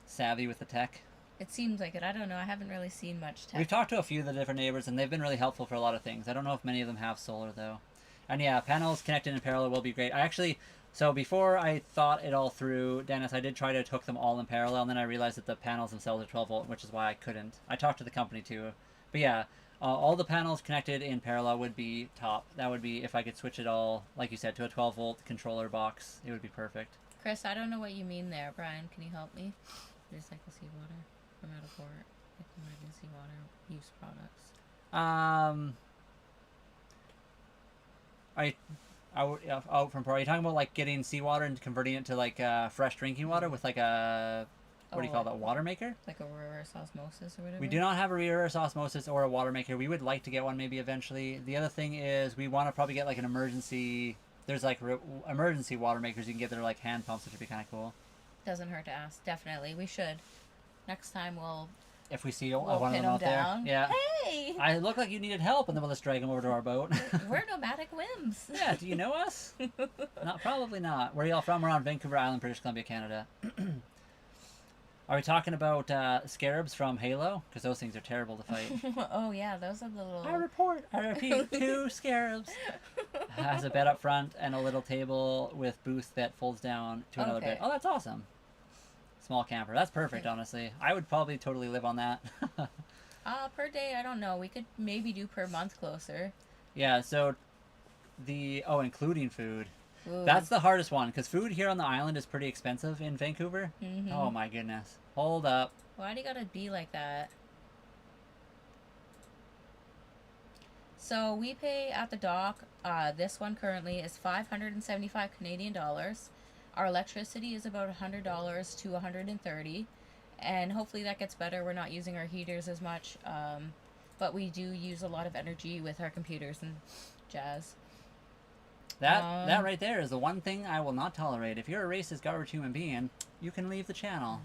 Savvy with the tech.
It seems like it. I don't know. I haven't really seen much tech.
We've talked to a few of the different neighbors, and they've been really helpful for a lot of things. I don't know if many of them have solar, though. And yeah, panels connected in parallel will be great. So before I thought it all through, Dennis, I did try to hook them all in parallel, and then I realized that the panels themselves are 12 volt, which is why I couldn't. I talked to the company too. But yeah, all the panels connected in parallel would be top. That would be, if I could switch it all, like you said, to a 12 volt controller box, it would be perfect.
Chris, I don't know what you mean there. Brian, can you help me? Recycle seawater from out of port. Emergency water use products.
Out from port. Are you talking about like getting seawater and converting it to like fresh drinking water with like a what do you call that, water maker?
Like a reverse osmosis or whatever?
We do not have a reverse osmosis or a water maker. We would like to get one maybe eventually. The other thing is we want to probably get like an emergency. There's like emergency water makers you can get that are like hand pumps, which would be kind of cool.
Doesn't hurt to ask. Definitely, we should. Next time we'll.
If we see
we'll
one of them out
down.
there, yeah.
Hey!
I look like you needed help, and then we'll just drag them over to our boat.
We're nomadic whims.
Yeah, do you know us? Probably not. Where are y'all from? We're on Vancouver Island, British Columbia, Canada. Are we talking about scarabs from Halo? Because those things are terrible to fight.
Oh yeah, those are the little.
I repeat, 2 scarabs. Has a bed up front and a little table with booth that folds down to another bed. Oh, that's awesome. Small camper. That's perfect, honestly. I would probably totally live on that.
Per day, I don't know. We could maybe do per month closer.
Yeah, so including food.
Ooh.
That's the hardest one, because food here on the island is pretty expensive in Vancouver.
Mm-hmm.
Oh my goodness. Hold up.
Why do you gotta be like that? So we pay at the dock, this one currently is 575 Canadian dollars. Our electricity is about $100 to $130, and hopefully that gets better. We're not using our heaters as much, but we do use a lot of energy with our computers and jazz.
That right there is the one thing I will not tolerate. If you're a racist garbage human being, you can leave the channel.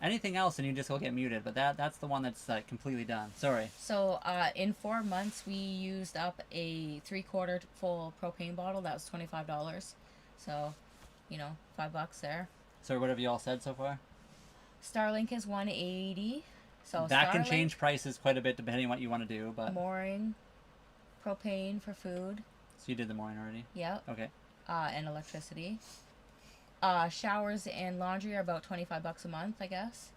Anything else and you just will get muted, but that's the one that's like completely done. Sorry.
So in 4 months we used up a 3/4 full propane bottle. That was $25. So, you know, $5 there.
So what have you all said so far?
Starlink is $180. So
that
Starlink,
can change prices quite a bit depending on what you want to do, but
mooring, propane for food.
So you did the mooring already?
Yep.
Okay.
And electricity. Showers and laundry are about $25 a month, I guess.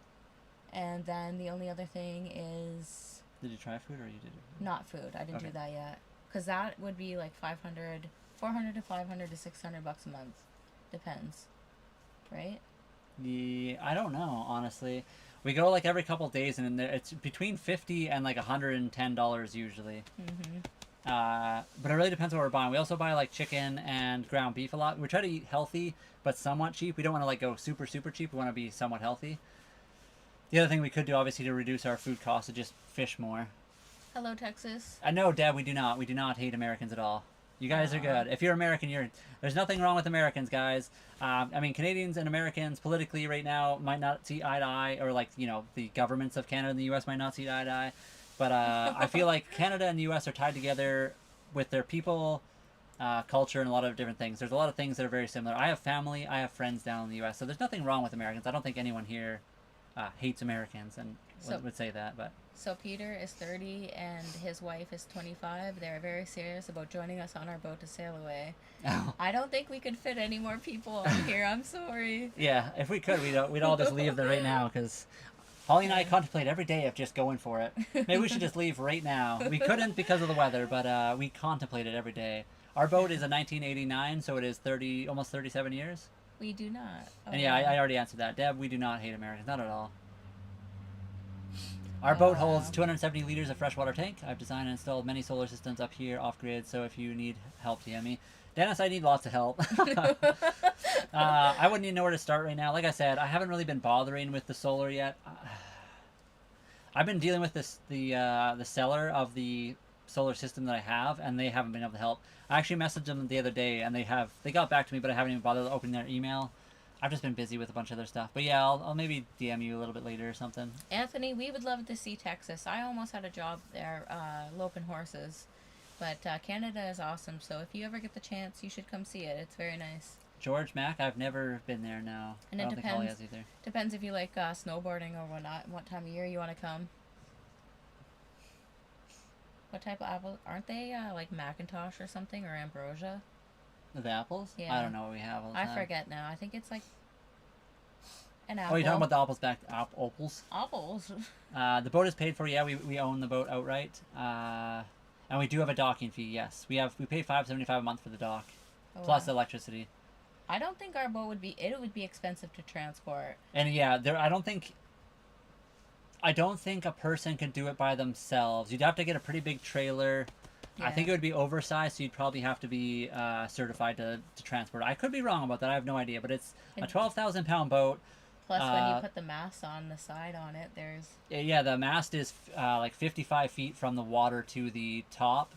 And then the only other thing is...
Did you try food or you did it?
Not food. I didn't do that yet. Because that would be like $400 to $500 to $600 a month. Depends. Right?
I don't know, honestly. We go like every couple of days, and it's between $50 and like $110 usually.
Mm-hmm.
But it really depends what we're buying. We also buy like chicken and ground beef a lot. We try to eat healthy, but somewhat cheap. We don't want to like go super cheap. We want to be somewhat healthy. The other thing we could do, obviously, to reduce our food costs is just fish more.
Hello, Texas.
No, Dad, we do not. We do not hate Americans at all. You guys are good. If you're American, there's nothing wrong with Americans, guys. I mean, Canadians and Americans politically right now might not see eye to eye, or like the governments of Canada and the U.S. might not see eye to eye. But I feel like Canada and the U.S. are tied together with their people, culture, and a lot of different things. There's a lot of things that are very similar. I have family, I have friends down in the U.S., so there's nothing wrong with Americans. I don't think anyone here hates Americans and would say that, but.
So Peter is 30 and his wife is 25. They're very serious about joining us on our boat to sail away.
Oh.
I don't think we could fit any more people on here. I'm sorry.
Yeah, if we could, we'd all just leave there right now, because Holly and I contemplate every day of just going for it. Maybe we should just leave right now. We couldn't because of the weather, but we contemplate it every day. Our boat is a 1989, so it is almost 37 years.
We do not.
And yeah, I already answered that. Deb, we do not hate Americans, not at all. Our boat holds 270 liters of freshwater tank. I've designed and installed many solar systems up here off-grid, so if you need help, DM me. Dennis, I need lots of help. I wouldn't even know where to start right now. Like I said, I haven't really been bothering with the solar yet. I've been dealing with the seller of the solar system that I have, and they haven't been able to help. I actually messaged them the other day, and they got back to me, but I haven't even bothered opening their email. I've just been busy with a bunch of other stuff. But yeah, I'll maybe DM you a little bit later or something.
Anthony, we would love to see Texas. I almost had a job there, loping horses. But Canada is awesome, so if you ever get the chance, you should come see it. It's very nice.
George Mac, I've never been there, no.
And
I
it
don't think Holly has either.
Depends if you like snowboarding or whatnot, what time of year you want to come. What type of apple? Aren't they like Macintosh or something, or Ambrosia?
The apples?
Yeah.
I don't know what we have all the
I
time.
forget now. I think it's like an apple.
Oh, you're talking about the apples back opals?
Apples.
The boat is paid for, yeah, we own the boat outright. And we do have a docking fee, yes. We pay $5.75 a month for the dock. Plus electricity.
I don't think our boat would be expensive to transport.
And yeah, I don't think a person could do it by themselves. You'd have to get a pretty big trailer. Yeah. I think it would be oversized, so you'd probably have to be certified to transport. I could be wrong about that. I have no idea, but it's a 12,000 pound boat.
Plus, when you put the mast on the side on it, there's...
Yeah, the mast is like 55 feet from the water to the top.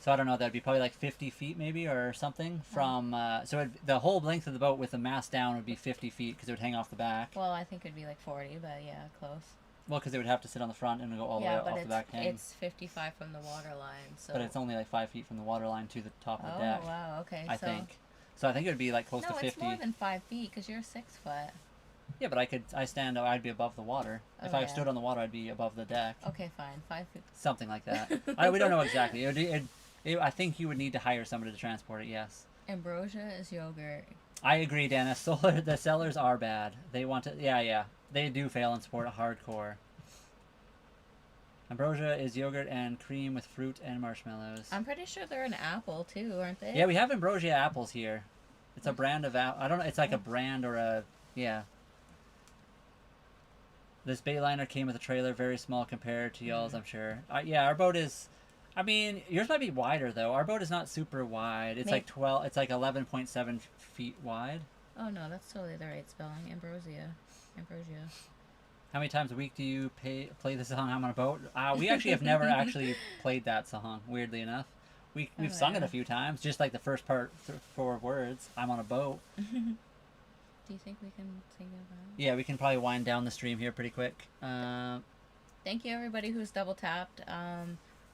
So I don't know, that'd be probably like 50 feet maybe or something from... the whole length of the boat with the mast down would be 50 feet because it would hang off the back.
Well, I think it'd be like 40, but yeah, close.
Well, because it would have to sit on the front and go all the way off the back hang.
It's 55 from the water line, so...
But it's only like 5 feet from the water line to the top of the deck.
Oh, wow, okay.
I think. So I think it would be like close to 50.
No, it's more than 5 feet because you're 6 foot.
Yeah, but I'd be above the water. If I stood on the water, I'd be above the deck.
Okay, fine. 5 feet.
Something like that. We don't know exactly. I think you would need to hire somebody to transport it, yes.
Ambrosia is yogurt.
I agree, Dennis. The sellers are bad. They want to... Yeah. They do fail in sport hardcore. Ambrosia is yogurt and cream with fruit and marshmallows.
I'm pretty sure they're an apple, too, aren't they?
Yeah, we have Ambrosia apples here. It's a brand of apple. I don't know. It's like a brand or a... Yeah. This Bayliner came with a trailer, very small compared to y'all's, I'm sure. Yeah, our boat is... I mean, yours might be wider, though. Our boat is not super wide. It's like 12... It's like 11.7 feet wide.
Oh, no, that's totally the right spelling. Ambrosia.
How many times a week do you play this song, I'm on a Boat? We actually have never actually played that song, weirdly enough. We've sung it a few times, just like the first part, 4 words, I'm on a boat.
Do you think we can sing it about?
Yeah, we can probably wind down the stream here pretty quick.
Thank you, everybody who's double tapped.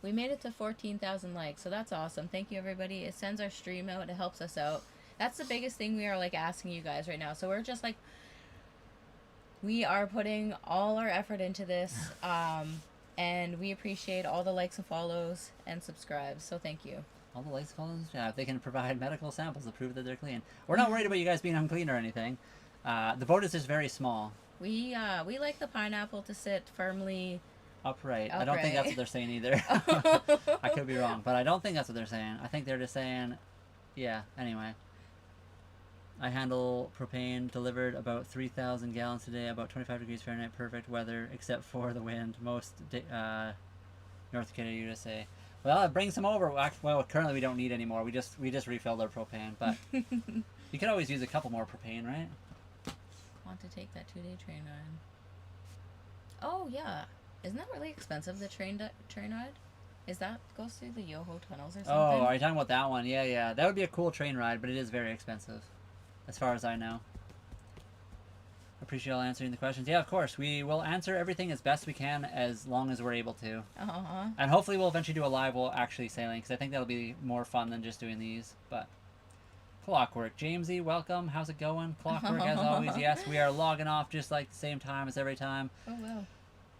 We made it to 14,000 likes, so that's awesome. Thank you, everybody. It sends our stream out. It helps us out. That's the biggest thing we are, like, asking you guys right now. So we're just, like, we are putting all our effort into this, and we appreciate all the likes and follows and subscribes, so thank you.
All the likes and follows? Yeah, if they can provide medical samples to prove that they're clean. We're not worried about you guys being unclean or anything. The boat is just very small.
We like the pineapple to sit firmly...
Upright. I don't think that's what they're saying either. I could be wrong, but I don't think that's what they're saying. I think they're just saying, yeah, anyway. I handle propane delivered about 3,000 gallons a day, about 25 degrees Fahrenheit, perfect weather, except for the wind. Most North Canada, USA. Well, it brings some over. Well, currently we don't need any more. We just refilled our propane, but you could always use a couple more propane, right?
Want to take that 2-day train ride? Oh yeah, isn't that really expensive? The train ride? Is that goes through the Yoho tunnels or something?
Oh, are you talking about that one? Yeah, yeah. That would be a cool train ride, but it is very expensive, as far as I know. Appreciate all answering the questions. Yeah, of course. We will answer everything as best we can as long as we're able to.
Uh-huh.
And hopefully we'll eventually do a live while actually sailing, because I think that'll be more fun than just doing these. But Clockwork. Jamesy, welcome. How's it going? Clockwork, as always. Yes, we are logging off just like the same time as every time.
Oh, wow.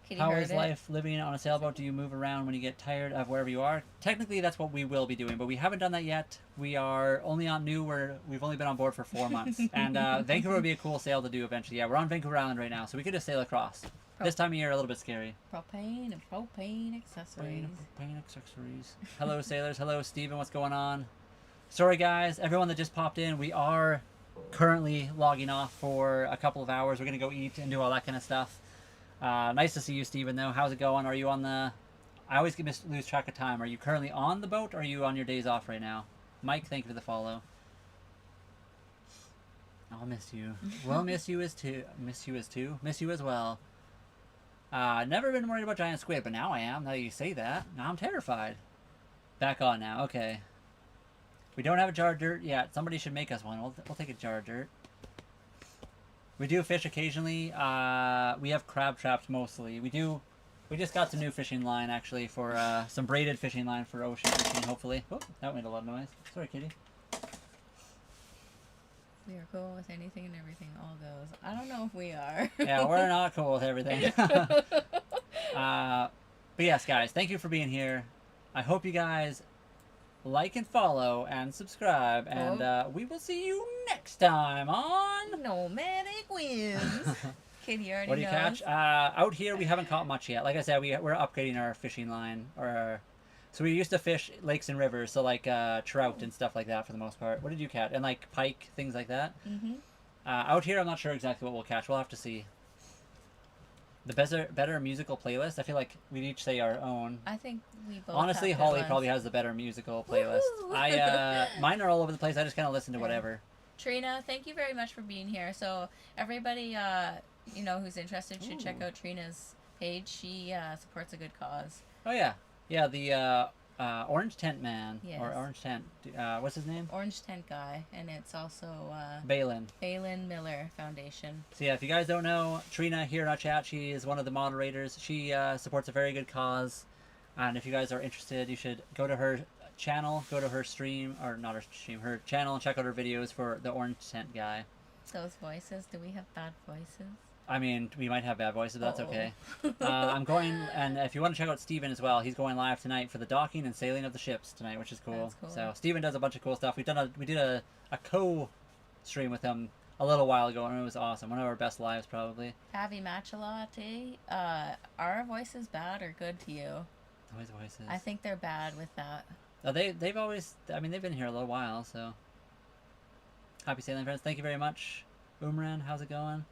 Kitty
How
heard
is
it.
life living on a sailboat? Do you move around when you get tired of wherever you are? Technically, that's what we will be doing, but we haven't done that yet. We are only on new. We've only been on board for 4 months, and Vancouver would be a cool sail to do eventually. Yeah, we're on Vancouver Island right now, so we could just sail across. This time of year, a little bit scary.
Propane and propane accessories.
Propane accessories. Hello, sailors. Hello, Steven. What's going on? Sorry, guys. Everyone that just popped in, we are currently logging off for a couple of hours. We're going to go eat and do all that kind of stuff. Nice to see you, Steven, though. How's it going? Are you on the... I always lose track of time. Are you currently on the boat, or are you on your days off right now? Mike, thank you for the follow. I'll miss you. We'll miss you as too. Miss you as too. Miss you as well. Never been worried about giant squid, but now I am. Now you say that. Now I'm terrified. Back on now. Okay. We don't have a jar of dirt yet. Somebody should make us one. We'll take a jar of dirt. We do fish occasionally. We have crab traps mostly. We just got some new fishing line actually for some braided fishing line for ocean fishing. Hopefully. Oh, that made a lot of noise. Sorry, kitty.
We are cool with anything and everything. All goes. I don't know if we are.
Yeah, we're not cool with everything. But yes, guys, thank you for being here. I hope you guys like and follow and subscribe, and we will see you next time on
Nomadic Wins. Kitty already
What do you
knows.
catch? Out here, we haven't caught much yet. Like I said, we're upgrading our fishing line. So we used to fish lakes and rivers, so like trout and stuff like that for the most part. What did you catch? And like pike, things like that.
Mm-hmm.
Out here, I'm not sure exactly what we'll catch. We'll have to see. The better musical playlist. I feel like we'd each say our own.
I think we both.
Honestly,
have good
Holly
ones.
probably has the better musical playlist.
Woohoo!
Mine are all over the place. I just kind of listen to whatever.
Trina, thank you very much for being here. So everybody, who's interested should check out Trina's page. She supports a good cause.
Oh yeah, yeah. The Orange Tent Man
Yes.
or Orange Tent. What's his name?
Orange Tent Guy, and it's also
Balin.
Balin Miller Foundation.
So yeah, if you guys don't know, Trina here in our chat, she is one of the moderators. She supports a very good cause, and if you guys are interested, you should go to her channel, go to her stream, or not her stream, her channel, and check out her videos for the Orange Tent Guy.
Those voices, do we have bad voices?
I mean, we might have bad voices, but that's
Uh-oh.
okay. I'm going, and if you want to check out Steven as well, he's going live tonight for the docking and sailing of the ships tonight, which is cool.
That's cool.
So Steven does a bunch of cool stuff. We did a co-stream with him a little while ago, and it was awesome. One of our best lives, probably.
Avi Machalate, are our voices bad or good to you?
Always voices.
I think they're bad with that.
They've always, I mean, they've been here a little while, so. Happy sailing, friends. Thank you very much. Umran, how's it going?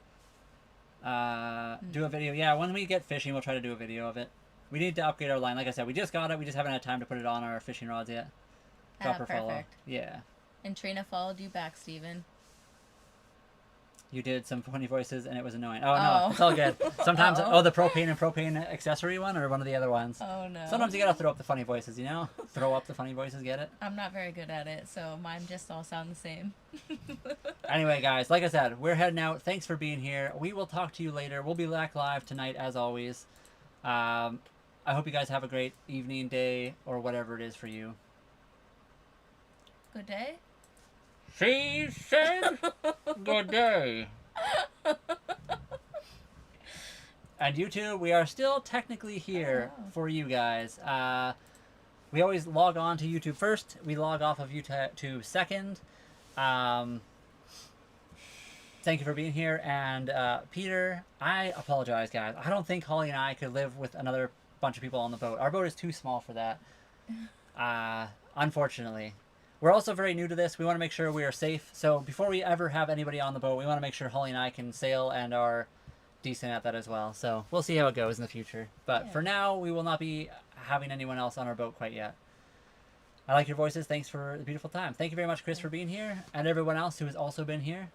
Do a video. Yeah, when we get fishing, we'll try to do a video of it. We need to upgrade our line. Like I said, we just got it. We just haven't had time to put it on our fishing rods yet. Drop her follow.
Perfect.
Yeah.
And Trina followed you back, Steven.
You did some funny voices, and it was annoying. Oh, no.
Oh.
It's all good. Sometimes,
Uh-oh.
the propane and propane accessory one, or one of the other ones.
Oh, no.
Sometimes you gotta throw up the funny voices, you know? Throw up the funny voices, get it?
I'm not very good at it, so mine just all sound the same.
Anyway, guys, like I said, we're heading out. Thanks for being here. We will talk to you later. We'll be back live tonight, as always. I hope you guys have a great evening, day, or whatever it is for you.
Good day.
She said good day. And YouTube, we are still technically here for you guys. We always log on to YouTube first. We log off of YouTube second. Thank you for being here. And Peter, I apologize, guys. I don't think Holly and I could live with another bunch of people on the boat. Our boat is too small for that. Unfortunately. We're also very new to this. We want to make sure we are safe. So before we ever have anybody on the boat, we want to make sure Holly and I can sail and are decent at that as well. So we'll see how it goes in the future. But
Yeah.
for now, we will not be having anyone else on our boat quite yet. I like your voices. Thanks for the beautiful time. Thank you very much, Chris, for being here, and everyone else who has also been here.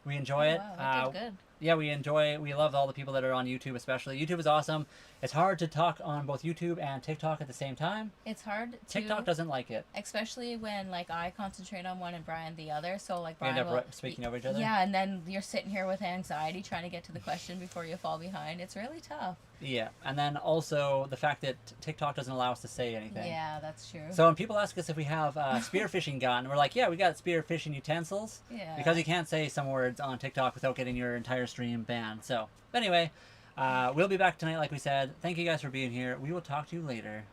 We enjoy it.
Wow, that did good.
Yeah, we love all the people that are on YouTube, especially. YouTube is awesome. It's hard to talk on both YouTube and TikTok at the same time.
It's hard to...
TikTok doesn't like it.
Especially when, like, I concentrate on one and Brian the other. So, like,
We
Brian
end up
will...
speaking over each other?
Yeah, and then you're sitting here with anxiety trying to get to the question before you fall behind. It's really tough.
Yeah, and then also the fact that TikTok doesn't allow us to say anything.
Yeah, that's true.
So when people ask us if we have a spearfishing gun, we're like, yeah, we got spearfishing utensils.
Yeah.
Because you can't say some words on TikTok without getting your entire stream banned. So, but anyway, we'll be back tonight, like we said. Thank you guys for being here. We will talk to you later.